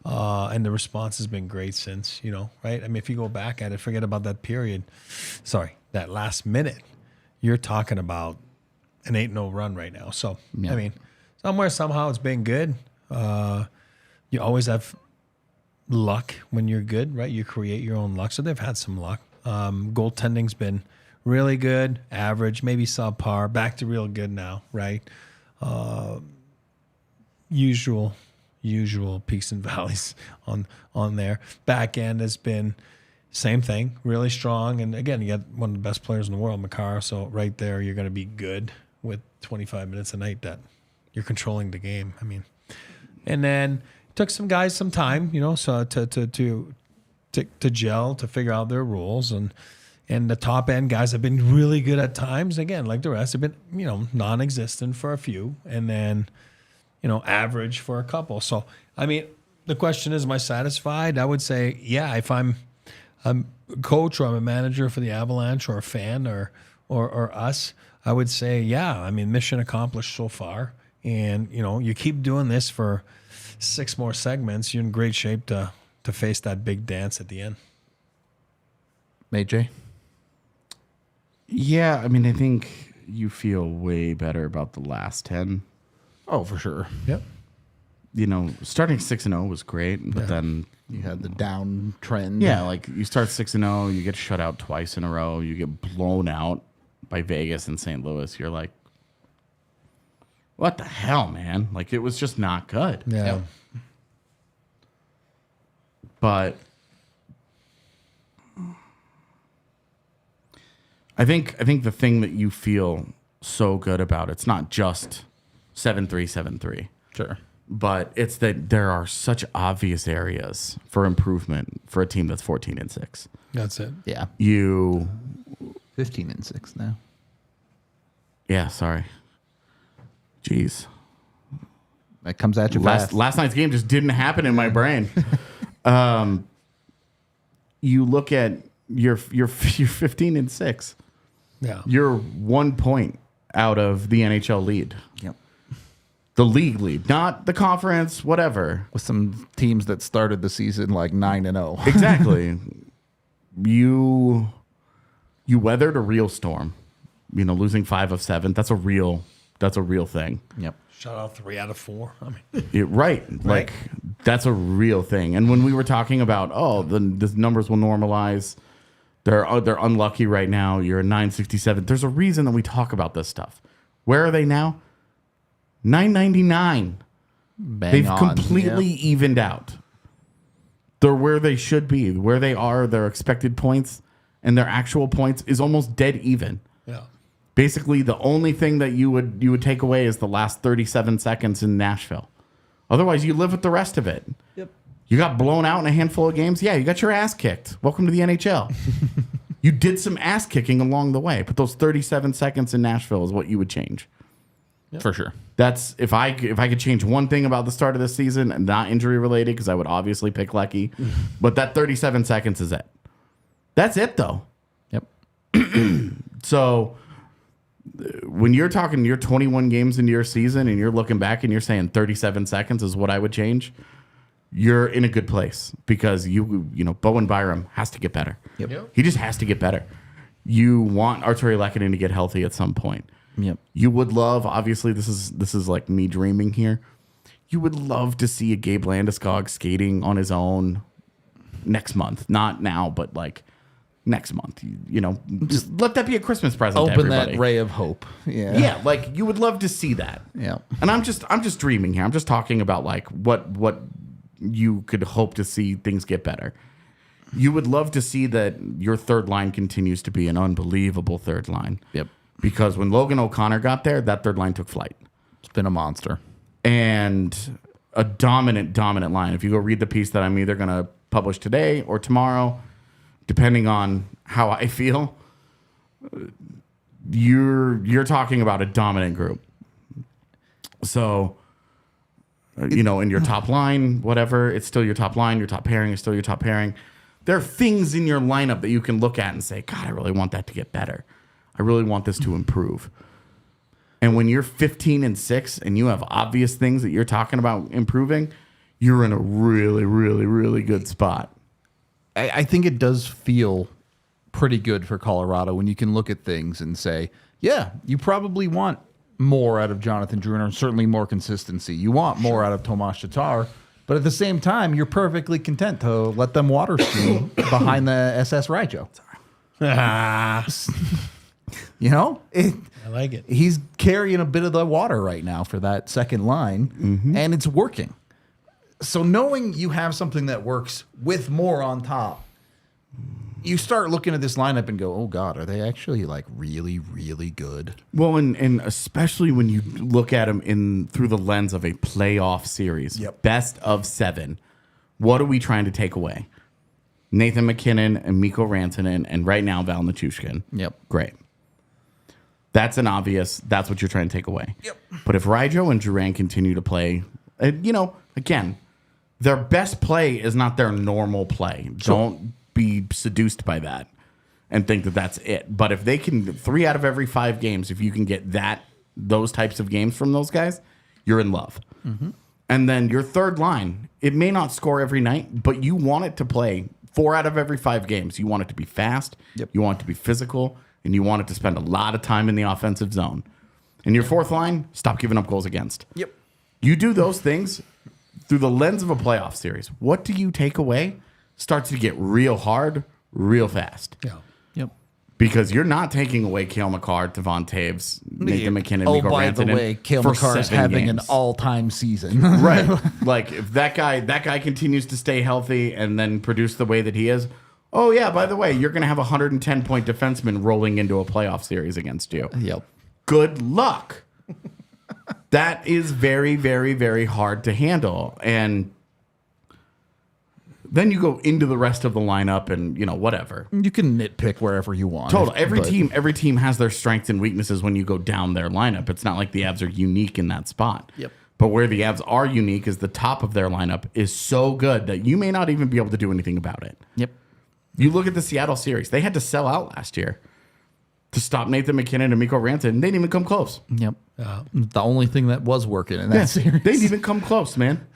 Speaker 3: And the response has been great since, right? I mean, if you go back at it, forget about that period. Sorry, that last minute, you're talking about an 8-0 run right now. So, yeah. I mean, somehow it's been good. You always have luck when you're good, right? You create your own luck. So they've had some luck. Goaltending's been really good, average, maybe subpar, back to real good now, right? Usual peaks and valleys on there. Back end has been same thing, really strong. And again, you got one of the best players in the world, Makar. So right there, you're going to be good with 25 minutes a night that you're controlling the game. I mean, and then took some guys some time, so to gel, to figure out their rules. And the top end guys have been really good at times. Again, like the rest have been, non-existent for a few, and then, average for a couple. So, I mean, the question is, am I satisfied? I would say, yeah, if I'm a coach or I'm a manager for the Avalanche or a fan or us, I would say, yeah, I mean, mission accomplished so far. And, you keep doing this for 6 more segments, you're in great shape to face that big dance at the end.
Speaker 1: AJ?
Speaker 2: Yeah, I mean, I think you feel way better about the last 10.
Speaker 1: Oh, for sure.
Speaker 3: Yep.
Speaker 2: Starting 6-0 was great, but then
Speaker 1: you had the downtrend.
Speaker 2: Yeah, like you start 6-0, you get shut out twice in a row, you get blown out by Vegas and St. Louis. You're like, what the hell, man? Like, it was just not good.
Speaker 3: Yeah.
Speaker 1: Yep.
Speaker 2: But I think the thing that you feel so good about, it's not just 7-3.
Speaker 1: Sure.
Speaker 2: But it's that there are such obvious areas for improvement for a team that's 14-6.
Speaker 3: That's it.
Speaker 1: Yeah. 15-6 now.
Speaker 2: Yeah, sorry. Jeez.
Speaker 1: That comes at you fast.
Speaker 2: Last night's game just didn't happen in my brain. You look at your 15-6.
Speaker 3: Yeah.
Speaker 2: You're 1 point out of the NHL lead.
Speaker 1: Yep.
Speaker 2: The league lead, not the conference, whatever.
Speaker 1: With some teams that started the season like 9-0.
Speaker 2: Exactly. You weathered a real storm. Losing 5 of 7. That's a real thing.
Speaker 1: Yep.
Speaker 3: Shut out 3 out of 4. I mean,
Speaker 2: Right. Like, that's a real thing. And when we were talking about, the numbers will normalize, they're unlucky right now. You're a 967. There's a reason that we talk about this stuff. Where are they now? 999. They've completely evened out. They're where they should be. Where they are, their expected points and their actual points is almost dead even.
Speaker 3: yeah.
Speaker 2: Basically, the only thing that you would take away is the last 37 seconds in Nashville. Otherwise, you live with the rest of it.
Speaker 3: Yep.
Speaker 2: You got blown out in a handful of games. Yeah, you got your ass kicked. Welcome to the NHL. You did some ass kicking along the way, but those 37 seconds in Nashville is what you would change.
Speaker 3: Yep.
Speaker 1: For sure.
Speaker 2: That's if I could change one thing about the start of the season, and not injury related, because I would obviously pick Lecky, but that 37 seconds is it. That's it, though.
Speaker 1: Yep.
Speaker 2: So when you're talking, you're 21 games into your season, and you're looking back and you're saying 37 seconds is what I would change, you're in a good place, because Bowen Byram has to get better.
Speaker 1: Yep.
Speaker 2: He just has to get better. You want Artturi Lehkonen to get healthy at some point.
Speaker 1: Yep.
Speaker 2: You would love, obviously, this is like me dreaming here. You would love to see a Gabe Landeskog skating on his own next month. Not now, but like next month. Just let that be a Christmas present to
Speaker 1: Open
Speaker 2: everybody.
Speaker 1: that ray of hope. Yeah.
Speaker 2: Yeah, like you would love to see that.
Speaker 1: Yeah.
Speaker 2: And I'm just dreaming here. I'm just talking about like what you could hope to see things get better. You would love to see that your third line continues to be an unbelievable third line.
Speaker 1: Yep.
Speaker 2: Because when Logan O'Connor got there, that third line took flight.
Speaker 1: It's been a monster.
Speaker 2: And a dominant line. If you go read the piece that I'm either going to publish today or tomorrow, depending on how I feel, you're talking about a dominant group. So, in your top line, whatever, it's still your top line. Your top pairing is still your top pairing. There are things in your lineup that you can look at and say, God, I really want that to get better. I really want this to improve. And when you're 15-6 and you have obvious things that you're talking about improving, you're in a really, really, really good spot.
Speaker 1: I think it does feel pretty good for Colorado when you can look at things and say, yeah, you probably want more out of Jonathan Drouin, or certainly more consistency. You want more out of Tomas Tatar, but at the same time, you're perfectly content to let them water ski behind the SS Raijo.
Speaker 3: I like it.
Speaker 1: He's carrying a bit of the water right now for that second line, and it's working. So knowing you have something that works with more on top, you start looking at this lineup and go, oh God, are they actually like really, really good?
Speaker 2: Well, and especially when you look at them through the lens of a playoff series, best of 7, what are we trying to take away? Nathan MacKinnon and Mikko Rantanen, and right now Val Nichushkin.
Speaker 1: Yep.
Speaker 2: Great. That's an obvious, that's what you're trying to take away.
Speaker 1: Yep.
Speaker 2: But if Rydro and Duran continue to play, again, their best play is not their normal play. Don't be seduced by that and think that that's it. But if they can, 3 out of every 5 games, if you can get those types of games from those guys, you're in love. Mm-hmm. And then your third line, it may not score every night, but you want it to play 4 out of every 5 games. You want it to be fast.
Speaker 1: Yep.
Speaker 2: You want it to be physical. And you want it to spend a lot of time in the offensive zone. And your fourth line, stop giving up goals against.
Speaker 1: Yep.
Speaker 2: You do those things through the lens of a playoff series. What do you take away? Starts to get real hard, real fast.
Speaker 3: Yeah.
Speaker 1: Yep.
Speaker 2: Because you're not taking away Cale Makar, Devon Taves, Nathan MacKinnon, Mikko
Speaker 1: by the
Speaker 2: Rantanen
Speaker 1: way, Cale
Speaker 2: for
Speaker 1: Makar is
Speaker 2: 7
Speaker 1: having
Speaker 2: games.
Speaker 1: an all-time season.
Speaker 2: Right. Like if that guy continues to stay healthy and then produce the way that he is. Oh, yeah, by the way, you're going to have a 110-point defenseman rolling into a playoff series against you.
Speaker 1: Yep.
Speaker 2: Good luck. That is very, very, very hard to handle. And then you go into the rest of the lineup and, whatever.
Speaker 1: You can nitpick wherever you want.
Speaker 2: Total. Every team has their strengths and weaknesses when you go down their lineup. It's not like the Avs are unique in that spot.
Speaker 1: Yep.
Speaker 2: But where the Avs are unique is the top of their lineup is so good that you may not even be able to do anything about it.
Speaker 1: Yep.
Speaker 2: You look at the Seattle series. They had to sell out last year to stop Nathan MacKinnon and Mikko Rantanen. They didn't even come close.
Speaker 1: Yep. The only thing that was working in that series.
Speaker 2: They didn't even come close, man.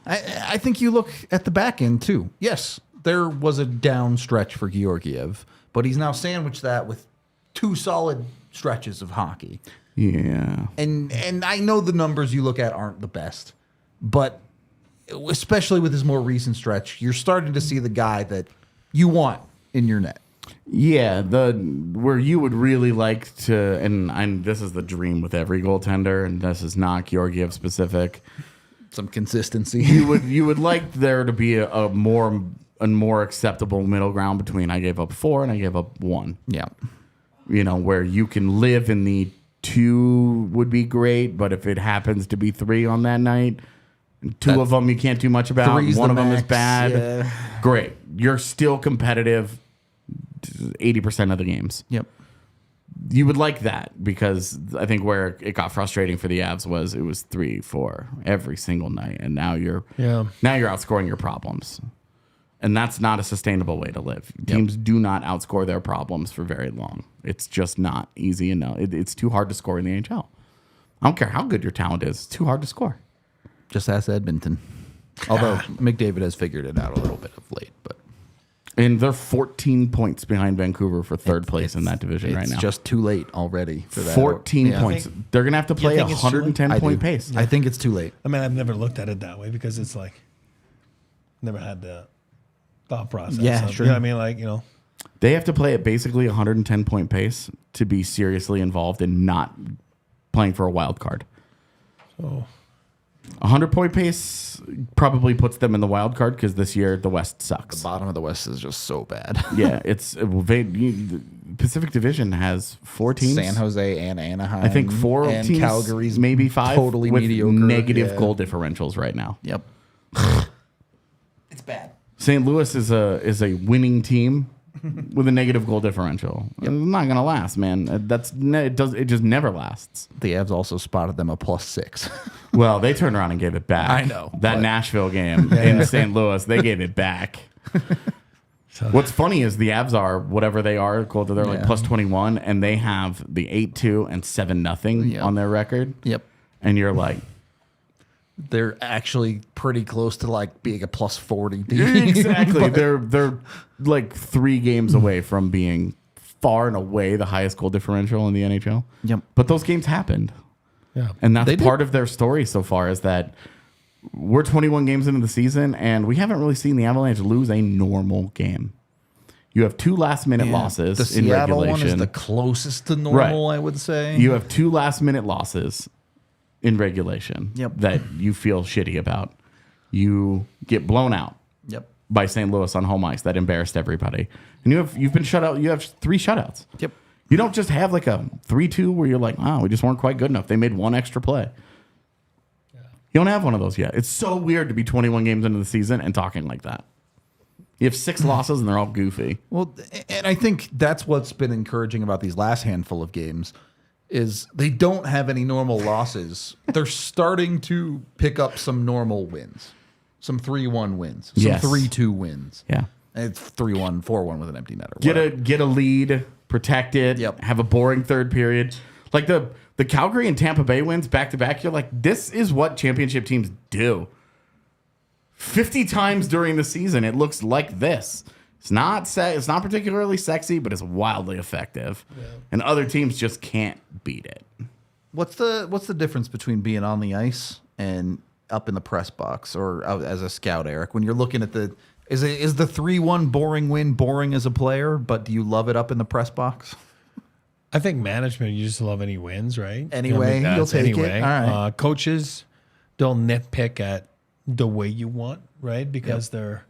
Speaker 1: I think you look at the back end, too. Yes, there was a down stretch for Georgiev, but he's now sandwiched that with 2 solid stretches of hockey.
Speaker 2: Yeah.
Speaker 1: And I know the numbers you look at aren't the best, but especially with his more recent stretch, you're starting to see the guy that you want in your net.
Speaker 2: Yeah, where you would really like to, and this is the dream with every goaltender, and this is not Georgiev specific.
Speaker 1: Some consistency.
Speaker 2: You would like there to be a more acceptable middle ground between I gave up 4 and I gave up 1.
Speaker 1: Yeah.
Speaker 2: Where you can live in the 2 would be great, but if it happens to be 3 on that night, 2 of them you can't do much about. 1 of them is bad.
Speaker 1: Yeah.
Speaker 2: Great. You're still competitive 80% of the games.
Speaker 1: Yep.
Speaker 2: You would like that because I think where it got frustrating for the Avs was it was 3-4 every single night, and now you're outscoring your problems, and that's not a sustainable way to live. Teams do not outscore their problems for very long. It's just not easy enough. It's too hard to score in the NHL. I don't care how good your talent is; it's too hard to score.
Speaker 1: Just ask Edmonton. Although McDavid has figured it out a little bit of late, but.
Speaker 2: And they're 14 points behind Vancouver for third place in that division right now.
Speaker 1: It's just too late already for that.
Speaker 2: 14 points. They're going to have to play a
Speaker 3: think it's too late?
Speaker 2: 110-point pace.
Speaker 1: I think it's too late.
Speaker 3: I mean, I've never looked at it that way because it's like never had the thought process.
Speaker 1: Yeah, sure.
Speaker 3: You know what I mean?
Speaker 2: They have to play at basically a 110-point pace to be seriously involved in not playing for a wild card.
Speaker 3: So
Speaker 2: 100-point pace probably puts them in the wild card because this year the West sucks.
Speaker 1: The bottom of the West is just so bad.
Speaker 2: Yeah, the Pacific Division has 4 teams.
Speaker 1: San Jose and Anaheim.
Speaker 2: I think 4
Speaker 1: and
Speaker 2: teams,
Speaker 1: Calgary's
Speaker 2: maybe 5,
Speaker 1: totally
Speaker 2: with
Speaker 1: mediocre.
Speaker 2: negative goal differentials right now.
Speaker 1: Yep. It's bad.
Speaker 2: St. Louis is a winning team with a negative goal differential. It's not going to last, man. It just never lasts.
Speaker 1: The Avs also spotted them a +6.
Speaker 2: Well, they turned around and gave it back.
Speaker 1: I know,
Speaker 2: that
Speaker 1: but-
Speaker 2: Nashville game in St. Louis, they gave it back. What's funny is the Avs are whatever they are. They're like +21, and they have the 8-2 and 7-0 on their record.
Speaker 1: Yep.
Speaker 2: And you're like,
Speaker 1: They're actually pretty close to like being a +40 team.
Speaker 2: exactly. They're like 3 games away from being far and away the highest goal differential in the NHL.
Speaker 1: Yep.
Speaker 2: But those games happened.
Speaker 3: Yeah.
Speaker 2: And that's
Speaker 1: They did.
Speaker 2: part of their story so far is that we're 21 games into the season and we haven't really seen the Avalanche lose a normal game. You have 2 last-minute losses
Speaker 1: The
Speaker 2: in
Speaker 1: Seattle
Speaker 2: regulation.
Speaker 1: one is the closest to normal, I would say.
Speaker 2: You have 2 last-minute losses in regulation
Speaker 1: Yep.
Speaker 2: that you feel shitty about. You get blown out.
Speaker 1: Yep.
Speaker 2: by St. Louis on home ice that embarrassed everybody. And you've been shut out. You have 3 shutouts.
Speaker 1: Yep.
Speaker 2: You don't just have like a 3-2 where you're like, wow, we just weren't quite good enough. They made 1 extra play. Yeah. You don't have one of those yet. It's so weird to be 21 games into the season and talking like that. You have 6 losses and they're all goofy.
Speaker 1: Well, and I think that's what's been encouraging about these last handful of games is they don't have any normal losses. They're starting to pick up some normal wins. Some 3-1 wins. Some 3-2 wins.
Speaker 2: Yeah.
Speaker 1: And it's 3-1, 4-1 with an empty netter.
Speaker 2: Get a lead, protect it, have a boring third period. Like the Calgary and Tampa Bay wins back-to-back, you're like, this is what championship teams do. 50 times during the season, it looks like this. It's not particularly sexy, but it's wildly effective. Yeah. And other teams just can't beat it.
Speaker 1: What's the difference between being on the ice and up in the press box or as a scout, Eric? When you're looking at is the 3-1 boring win boring as a player, but do you love it up in the press box?
Speaker 3: I think management, you just love any wins, right?
Speaker 1: Anyway, you'll take it. All right.
Speaker 3: Coaches don't nitpick at the way you want, right? Because they're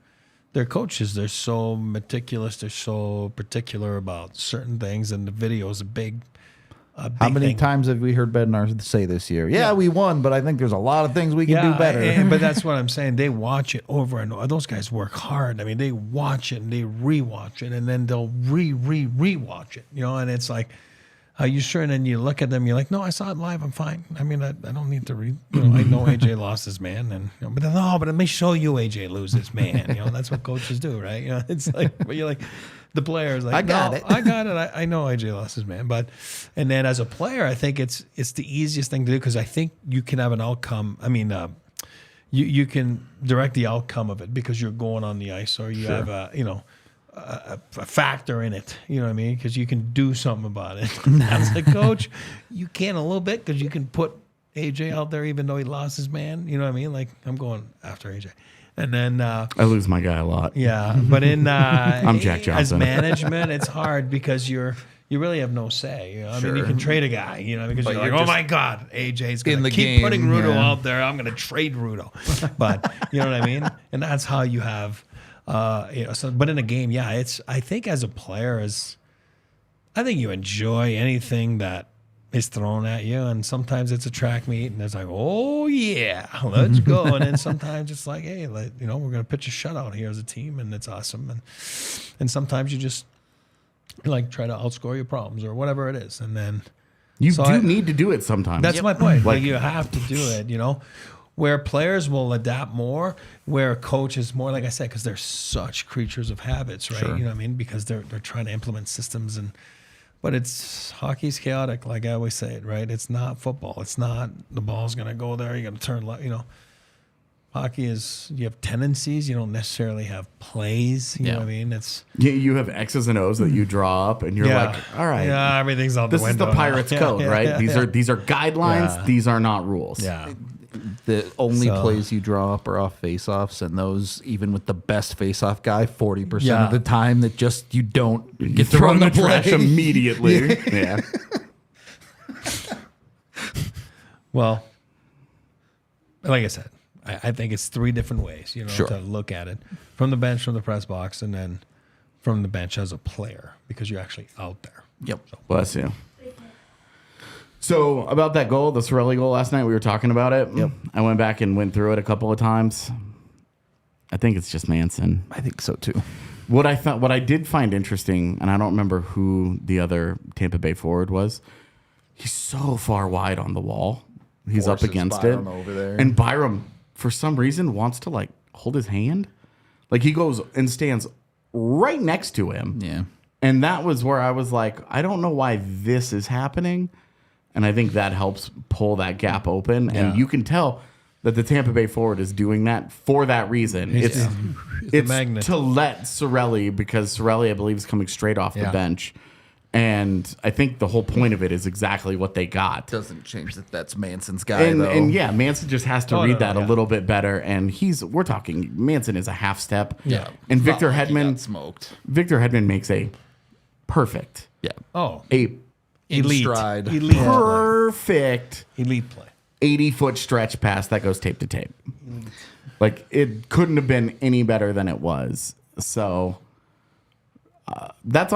Speaker 3: coaches. They're so meticulous. They're so particular about certain things, and the video is a big
Speaker 1: How many times have we heard Bednar say this year? Yeah, we won, but I think there's a lot of things we can do better.
Speaker 3: But that's what I'm saying. They watch it over and over. Those guys work hard. I mean, they watch it and they rewatch it, and then they'll rewatch it. And it's like, are you sure? And then you look at them, you're like, no, I saw it live. I'm fine. I mean, I don't need to read. I know AJ lost his man, and but let me show you AJ lose his man. That's what coaches do, right? It's like, but you're like, the player's like, I got it. I know AJ lost his man, and then as a player, I think it's the easiest thing to do because I think you can have an outcome. I mean, you can direct the outcome of it because you're going on the ice, or you have a factor in it, you know what I mean? Because you can do something about it. As a coach, you can a little bit because you can put AJ out there even though he lost his man. You know what I mean? Like, I'm going after AJ. And then
Speaker 2: I lose my guy a lot.
Speaker 3: Yeah, but in
Speaker 2: I'm Jack Johnson.
Speaker 3: As management, it's hard because you really have no say. I mean, you can trade a guy, because you're like, oh my God, AJ's going to keep putting Rudo out there. I'm going to trade Rudo. But you know what I mean? And that's how you have. But in a game, I think as a player, I think you enjoy anything that is thrown at you, and sometimes it's a track meet, and it's like, oh yeah, let's go, and then sometimes it's like, hey, we're going to pitch a shutout here as a team, and it's awesome, and sometimes you just like try to outscore your problems or whatever it is, and then
Speaker 2: you need to do it sometimes.
Speaker 3: That's my point. Like you have to do it, Where players will adapt more, where a coach is more, like I said, because they're such creatures of habits, right?
Speaker 1: Sure.
Speaker 3: You know what I mean? Because they're trying to implement systems, but hockey's chaotic, like I always say it, right? It's not football. It's not the ball's going to go there. You're going to turn left, Hockey is, you have tendencies. You don't necessarily have plays. You know what I mean?
Speaker 2: You have X's and O's that you draw up, and you're like, all right.
Speaker 3: Yeah, everything's out the window.
Speaker 2: This is the Pirates code, right? These are guidelines. Yeah. These are not rules.
Speaker 3: Yeah.
Speaker 1: The only plays you draw up are off face-offs, and those, even with the best face-off guy, 40% of the time that just you don't get
Speaker 2: thrown
Speaker 1: thrown
Speaker 2: the trash immediately. Yeah.
Speaker 3: Well, like I said, I think it's 3 different ways, to look at it. From the bench, from the press box, and then from the bench as a player, because you're actually out there.
Speaker 1: Yep.
Speaker 3: So,
Speaker 2: bless you. So about that goal, the Cirelli goal last night, we were talking about it.
Speaker 1: Yep.
Speaker 2: I went back and went through it a couple of times. I think it's just Manson.
Speaker 1: I think so too.
Speaker 2: What I did find interesting, and I don't remember who the other Tampa Bay forward was. He's so far wide on the wall. He's up against
Speaker 1: Byram
Speaker 2: it.
Speaker 1: over there.
Speaker 2: And Byram, for some reason, wants to hold his hand. Like he goes and stands right next to him.
Speaker 1: Yeah.
Speaker 2: And that was where I was like, I don't know why this is happening. And I think that helps pull that gap open. Yeah. And you can tell that the Tampa Bay forward is doing that for that reason. It's to let Cirelli, because Cirelli, I believe, is coming straight off the bench. And I think the whole point of it is exactly what they got.
Speaker 1: Doesn't change that that's Manson's guy, though.
Speaker 2: And Manson just has to read that a little bit better. And we're talking, Manson is a half step.
Speaker 3: Yeah.
Speaker 2: And Victor Hedman.
Speaker 1: Smoked.
Speaker 2: Victor Hedman makes a perfect.
Speaker 1: Yeah.
Speaker 3: Oh.
Speaker 1: Elite stride.
Speaker 3: Elite.
Speaker 2: Perfect.
Speaker 3: Elite play.
Speaker 2: 80-foot stretch pass that goes tape to tape. Like, it couldn't have been any better than it was. So that's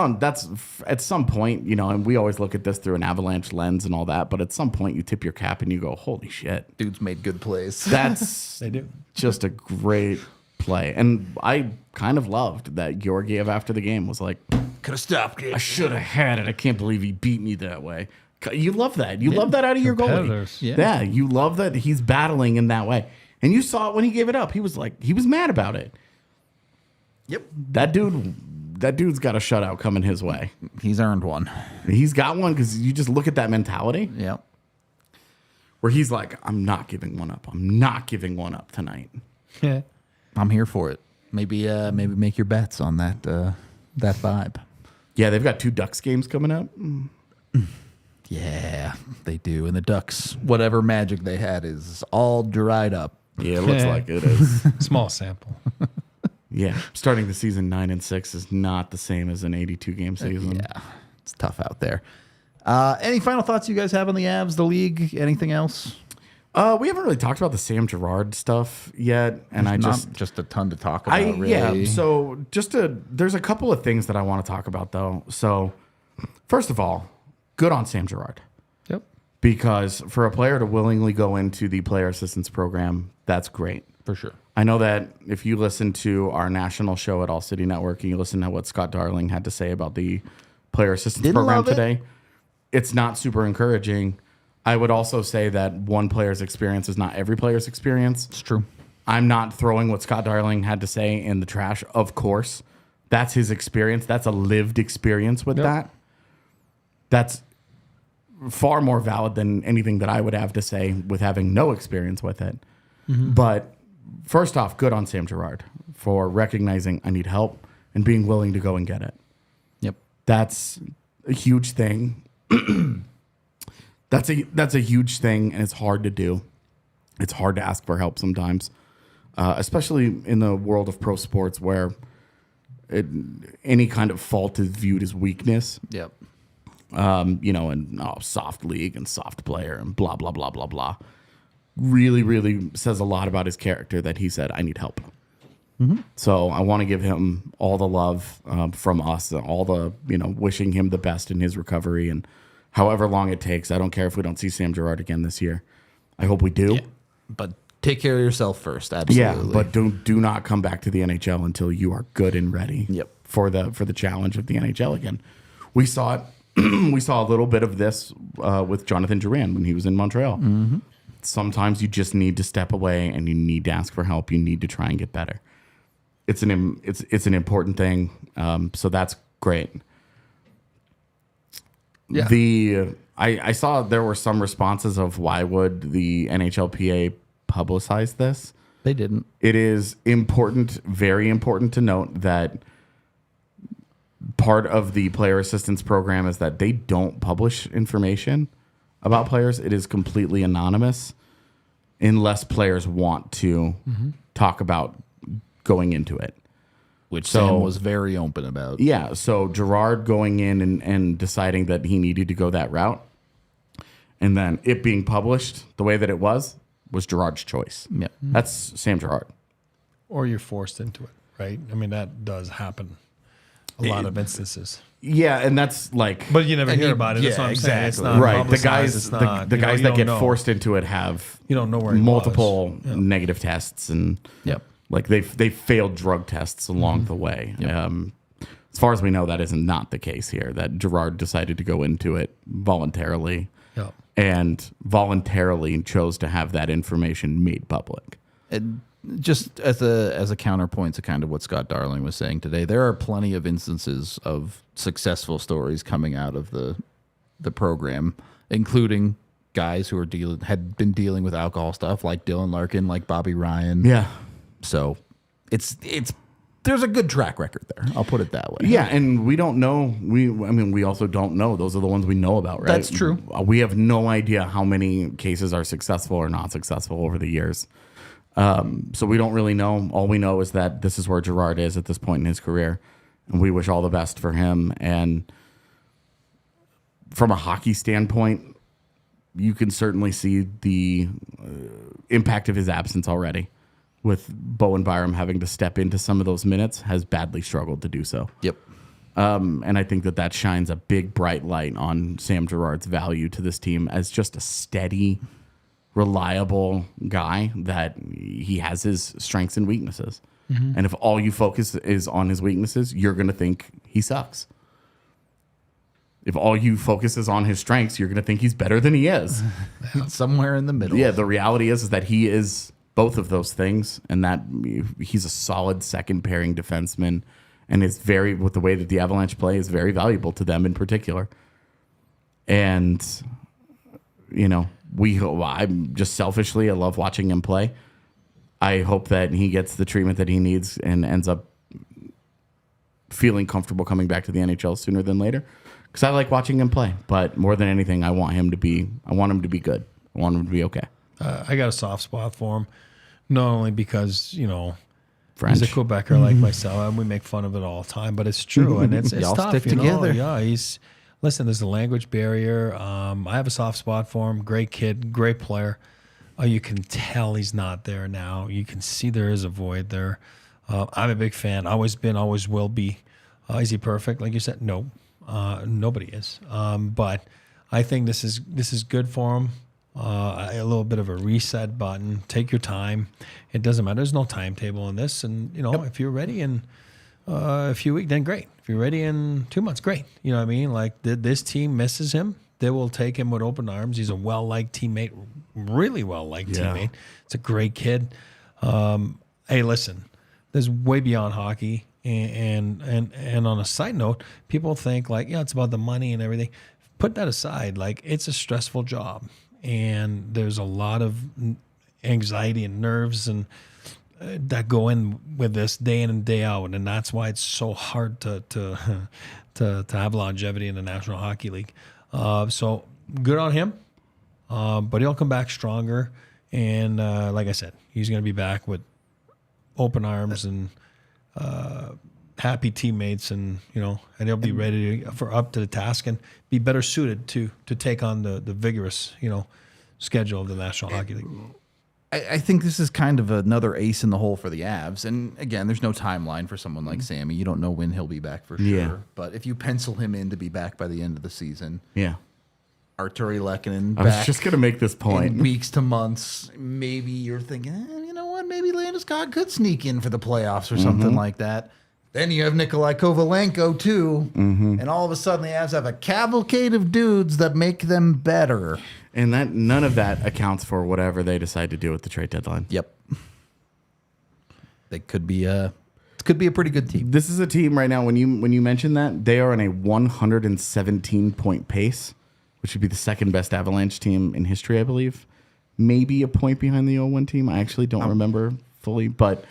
Speaker 2: at some point, and we always look at this through an Avalanche lens and all that, but at some point you tip your cap and you go, holy shit.
Speaker 1: Dude's made good plays.
Speaker 2: That's
Speaker 3: They do.
Speaker 2: just a great play. And I kind of loved that Georgiev after the game was like,
Speaker 1: Could have stopped it.
Speaker 2: I should have had it. I can't believe he beat me that way. You love that. You love that out of your goalie.
Speaker 3: Competitors.
Speaker 2: Yeah, you love that he's battling in that way. And you saw it when he gave it up. He was mad about it.
Speaker 1: Yep.
Speaker 2: That dude's got a shutout coming his way.
Speaker 1: He's earned one.
Speaker 2: He's got one because you just look at that mentality.
Speaker 1: Yep.
Speaker 2: Where he's like, I'm not giving one up. I'm not giving one up tonight.
Speaker 3: Yeah.
Speaker 1: I'm here for it. Maybe make your bets on that vibe.
Speaker 2: Yeah, they've got 2 Ducks games coming up.
Speaker 1: Yeah, they do. And the Ducks, whatever magic they had is all dried up.
Speaker 2: Yeah, it looks like it is.
Speaker 3: Small sample.
Speaker 2: Yeah, starting the season 9-6 is not the same as an 82-game season.
Speaker 1: Yeah, it's tough out there. Any final thoughts you guys have on the Avs, the league? Anything else?
Speaker 2: We haven't really talked about the Sam Girard stuff yet, and
Speaker 1: Just a ton to talk about. Really.
Speaker 2: Yeah. So there's a couple of things that I want to talk about though. So first of all, good on Sam Girard.
Speaker 3: Yep.
Speaker 2: Because for a player to willingly go into the player assistance program, that's great.
Speaker 1: For sure.
Speaker 2: I know that if you listen to our national show at ALLCITY Network and you listen to what Scott Darling had to say about the player assistance program today, it's not super encouraging. I would also say that one player's experience is not every player's experience.
Speaker 1: It's true.
Speaker 2: I'm not throwing what Scott Darling had to say in the trash, of course. That's his experience. That's a lived experience with that. That's far more valid than anything that I would have to say with having no experience with it. Mm-hmm. But first off, good on Sam Girard for recognizing I need help and being willing to go and get it.
Speaker 1: Yep.
Speaker 2: That's a huge thing. That's a huge thing, and it's hard to do. It's hard to ask for help sometimes, especially in the world of pro sports where any kind of fault is viewed as weakness.
Speaker 1: Yep.
Speaker 2: And soft league and soft player and blah, blah, blah, blah, blah. Really, really says a lot about his character that he said, I need help. Mm-hmm. So I want to give him all the love from us, all the, wishing him the best in his recovery and however long it takes. I don't care if we don't see Sam Girard again this year. I hope we do.
Speaker 1: Yeah. But take care of yourself first. Absolutely.
Speaker 2: Yeah, but do not come back to the NHL until you are good and ready for the challenge of the NHL again. We saw it. We saw a little bit of this with Jonathan Duran when he was in Montreal. Mm-hmm. Sometimes you just need to step away and you need to ask for help. You need to try and get better. It's an important thing. So that's great. Yeah. I saw there were some responses of why would the NHLPA publicize this?
Speaker 1: They didn't.
Speaker 2: It is important, very important to note that part of the player assistance program is that they don't publish information about players. It is completely anonymous unless players want to talk about going into it.
Speaker 1: Which Sam was very open about.
Speaker 2: Yeah, so Girard going in and deciding that he needed to go that route, and then it being published the way that it was Girard's choice.
Speaker 1: Yeah.
Speaker 2: That's Sam Girard.
Speaker 3: Or you're forced into it, right? I mean, that does happen a lot of instances.
Speaker 2: Yeah, and that's like...
Speaker 3: But you never hear about it. That's what I'm saying. It's not
Speaker 2: right. The guys,
Speaker 3: it's not,
Speaker 2: the guys that get
Speaker 3: know.
Speaker 2: forced into it have
Speaker 3: you don't know where
Speaker 2: multiple negative tests and...
Speaker 1: Yep.
Speaker 2: Like they failed drug tests along the way. Yep. As far as we know, that is not the case here. That Girard decided to go into it voluntarily, and voluntarily chose to have that information made public.
Speaker 1: And just as a counterpoint to kind of what Scott Darling was saying today, there are plenty of instances of successful stories coming out of the program, including guys who had been dealing with alcohol stuff, like Dylan Larkin, like Bobby Ryan.
Speaker 2: Yeah.
Speaker 1: So it's there's a good track record there. I'll put it that way.
Speaker 2: Yeah, and we don't know. We also don't know. Those are the ones we know about, right?
Speaker 1: That's true.
Speaker 2: We have no idea how many cases are successful or not successful over the years. So we don't really know. All we know is that this is where Girard is at this point in his career, and we wish all the best for him. And from a hockey standpoint, you can certainly see the impact of his absence already. with Bowen Byram having to step into some of those minutes, has badly struggled to do so.
Speaker 1: Yep.
Speaker 2: And I think that shines a big, bright light on Sam Girard's value to this team as just a steady, reliable guy that he has his strengths and weaknesses. Mm-hmm. And if all you focus is on his weaknesses, you're going to think he sucks. If all you focus is on his strengths, you're going to think he's better than he is.
Speaker 1: Somewhere in the middle.
Speaker 2: Yeah, the reality is that he is both of those things, and that he's a solid second pairing defenseman, and is very, with the way that the Avalanche play, is very valuable to them in particular. And, you know, I'm just selfishly, I love watching him play. I hope that he gets the treatment that he needs and ends up feeling comfortable coming back to the NHL sooner than later. Because I like watching him play, but more than anything, I want him to be good. I want him to be okay.
Speaker 3: I got a soft spot for him, not only because, you know,
Speaker 2: French.
Speaker 3: He's a Quebecer like myself, and we make fun of it all the time, but it's true, and it's
Speaker 1: Y'all
Speaker 3: tough.
Speaker 1: stick together.
Speaker 3: Yeah, listen, there's a language barrier. I have a soft spot for him. Great kid, great player. You can tell he's not there now. You can see there is a void there. I'm a big fan. Always been, always will be. Is he perfect? Like you said, no. Nobody is. But I think this is good for him. A little bit of a reset button. Take your time. It doesn't matter. There's no timetable on this. And, you know, if you're ready in a few weeks, then great. If you're ready in 2 months, great. You know what I mean? Like, this team misses him. They will take him with open arms. He's a well-liked teammate, really well-liked teammate. It's a great kid. Hey, listen, there's way beyond hockey. And on a side note, people think like, yeah, it's about the money and everything. Put that aside. Like, it's a stressful job, and there's a lot of anxiety and nerves and that go in with this day in and day out, and that's why it's so hard to have longevity in the National Hockey League. So good on him, but he'll come back stronger. And like I said, he's going to be back with open arms and happy teammates, and and he'll be ready for up to the task and be better suited to take on the vigorous schedule of the National Hockey League.
Speaker 1: I think this is kind of another ace in the hole for the Avs. And again, there's no timeline for someone like Sammy. You don't know when he'll be back for sure.
Speaker 2: Yeah.
Speaker 1: But if you pencil him in to be back by the end of the season, Arturi Lehkonen
Speaker 2: I was just going to make this point.
Speaker 1: In weeks to months, maybe you're thinking, you know what, maybe Landeskog could sneak in for the playoffs or something like that. Then you have Nikolai Kovalenko too, and all of a sudden the Avs have a cavalcade of dudes that make them better.
Speaker 2: And that none of that accounts for whatever they decide to do at the trade deadline.
Speaker 1: Yep, it could be a pretty good team.
Speaker 2: This is a team right now. When you mention that, they are on a 117 point pace, which would be the second best Avalanche team in history, I believe. Maybe a point behind the 0-1 team. I actually don't remember fully, but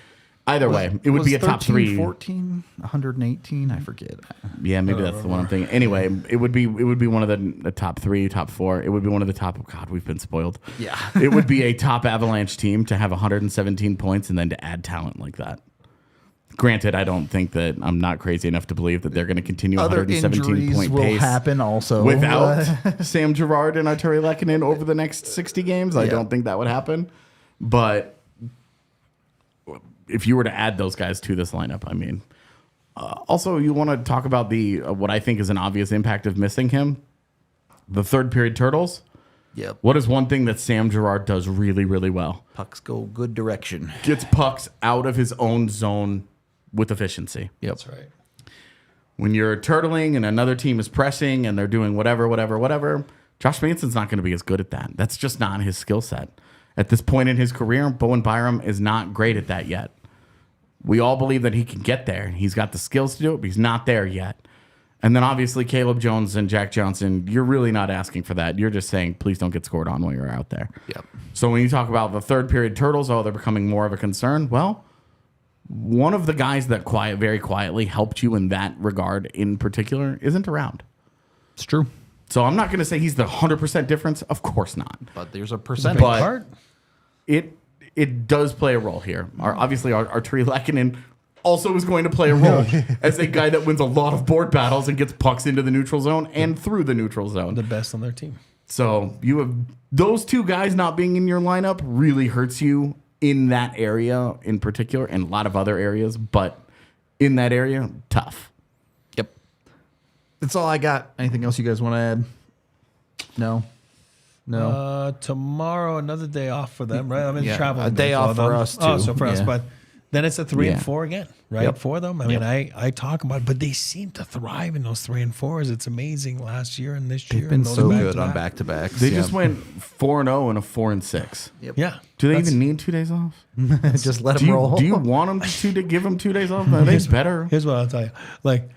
Speaker 2: either way, it would be a top 3.
Speaker 1: 14, 118, I forget.
Speaker 2: Yeah, maybe that's the one I'm thinking. Anyway, it would be one of the top 3, top 4. It would be one of the top. God, we've been spoiled.
Speaker 1: Yeah,
Speaker 2: it would be a top Avalanche team to have 117 points and then to add talent like that. Granted, I don't think that I'm not crazy enough to believe that they're going to continue
Speaker 1: other
Speaker 2: 117 point
Speaker 1: will
Speaker 2: pace
Speaker 1: happen also
Speaker 2: without Sam Girard and Arturi Lehkonen over the next 60 games. I don't think that would happen. But if you were to add those guys to this lineup, I mean, also you want to talk about the what I think is an obvious impact of missing him, the third period turtles.
Speaker 1: Yep.
Speaker 2: What is one thing that Sam Girard does really, really well?
Speaker 1: Pucks go good direction.
Speaker 2: Gets pucks out of his own zone with efficiency.
Speaker 1: Yep.
Speaker 3: That's right.
Speaker 2: When you're turtling and another team is pressing and they're doing whatever, Josh Manson's not going to be as good at that. That's just not his skill set. At this point in his career, Bowen Byram is not great at that yet. We all believe that he can get there. He's got the skills to do it, but he's not there yet. And then obviously Caleb Jones and Jack Johnson, you're really not asking for that. You're just saying, please don't get scored on while you're out there.
Speaker 1: Yep.
Speaker 2: So when you talk about the third period turtles, they're becoming more of a concern. Well, one of the guys that very quietly helped you in that regard in particular isn't around.
Speaker 1: It's true.
Speaker 2: So I'm not going to say he's the 100% difference. Of course not.
Speaker 1: But there's a percentage.
Speaker 2: But it does play a role here. Obviously, Arturi Lehkonen also is going to play a role as a guy that wins a lot of board battles and gets pucks into the neutral zone and through the neutral zone.
Speaker 3: The best on their team.
Speaker 2: So you have those two guys not being in your lineup really hurts you in that area in particular, and a lot of other areas, but in that area, tough.
Speaker 1: Yep. That's all I got. Anything else you guys want to add? No.
Speaker 3: Tomorrow, another day off for them, right? I mean, traveling.
Speaker 1: A day off for us, too.
Speaker 3: Oh, so for us, but then it's a 3 and 4 again, right?
Speaker 1: Yep.
Speaker 3: For them. I mean, I talk about it, but they seem to thrive in those 3 and 4s. It's amazing last year and this year.
Speaker 1: They've been
Speaker 3: those
Speaker 1: so
Speaker 3: back-to-back.
Speaker 1: good on back-to-backs.
Speaker 2: They just went 4-0 and a 4-6.
Speaker 1: Yep.
Speaker 3: Yeah.
Speaker 2: Do they even need 2 days off?
Speaker 1: Just let them roll.
Speaker 2: Do you want them to give them 2 days off? Are they better?
Speaker 3: Here's what I'll tell you. Like,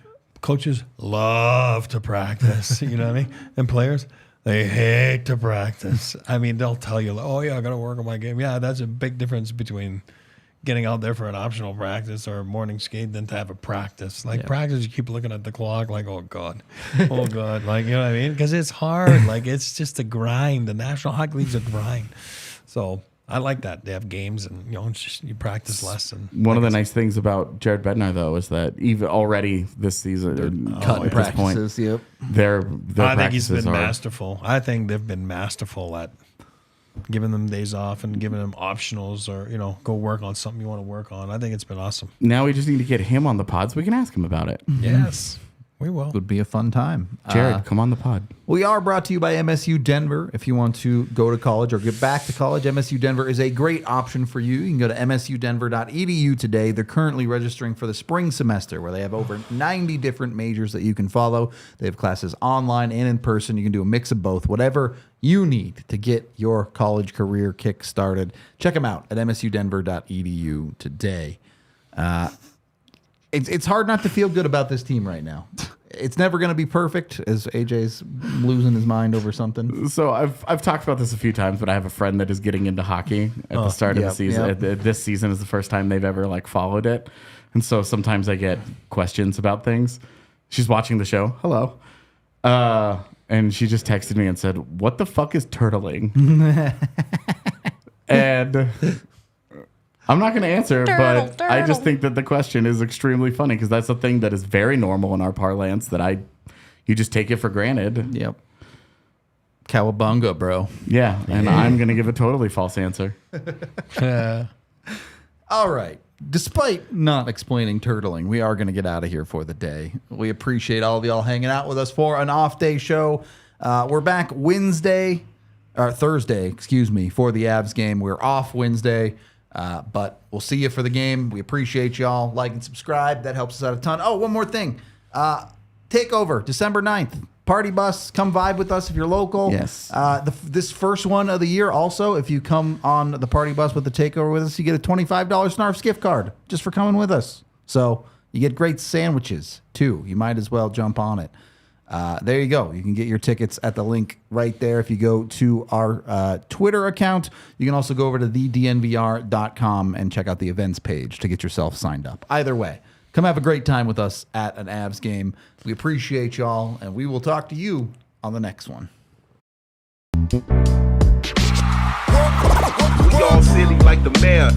Speaker 3: coaches love to practice, you know what I mean? And players, they hate to practice. I mean, they'll tell you, oh, yeah, I got to work on my game. Yeah, that's a big difference between getting out there for an optional practice or a morning skate than to have a practice. Like, practice, you keep looking at the clock like, oh, God. Oh, God. Like, you know what I mean? Because it's hard. Like, it's just a grind. The National Hockey League's a grind. So I like that. They have games and, you know, it's just, you practice less. And
Speaker 2: one of the nice things about Jared Bednar, though, is that even already this season,
Speaker 1: cutting
Speaker 2: at this point,
Speaker 1: practices. Yep.
Speaker 2: their
Speaker 3: I think he's
Speaker 2: practices
Speaker 3: been
Speaker 2: are
Speaker 3: masterful. I think they've been masterful at giving them days off and giving them optionals or, you know, go work on something you want to work on. I think it's been awesome.
Speaker 2: Now we just need to get him on the pod so we can ask him about it.
Speaker 3: Yes, we will.
Speaker 1: Would be a fun time.
Speaker 2: Jared, come on the pod.
Speaker 1: We are brought to you by MSU Denver. If you want to go to college or get back to college, MSU Denver is a great option for you. You can go to msudenver.edu today. They're currently registering for the spring semester where they have over 90 different majors that you can follow. They have classes online and in person. You can do a mix of both, whatever you need to get your college career kick started. Check them out at msudenver.edu today. It's hard not to feel good about this team right now. It's never going to be perfect, as AJ's losing his mind over something.
Speaker 2: So I've talked about this a few times, but I have a friend that is getting into hockey at the start of the season. This season is the first time they've ever followed it, and so sometimes I get questions about things. She's watching the show. Hello. And she just texted me and said, "What the fuck is turtling?" And I'm not going to answer, but I just think that the question is extremely funny because that's a thing that is very normal in our parlance that you just take it for granted.
Speaker 1: Yep. Cowabunga, bro.
Speaker 2: Yeah, and I'm going to give a totally false answer.
Speaker 1: All right. Despite not explaining turtling, we are going to get out of here for the day. We appreciate all of y'all hanging out with us for an off-day show. We're back Thursday, for the Avs game. We're off Wednesday, but we'll see you for the game. We appreciate y'all. Like and subscribe. That helps us out a ton. Oh, one more thing. Takeover, December 9th. Party bus, come vibe with us if you're local.
Speaker 2: Yes.
Speaker 1: This first one of the year also, if you come on the party bus with the takeover with us, you get a $25 Snarf's gift card just for coming with us. So you get great sandwiches too. You might as well jump on it. There you go. You can get your tickets at the link right there. If you go to our Twitter account, you can also go over to thednvr.com and check out the events page to get yourself signed up. Either way, come have a great time with us at an Avs game. We appreciate y'all, and we will talk to you on the next one.
Speaker 5: We all silly like the mayor.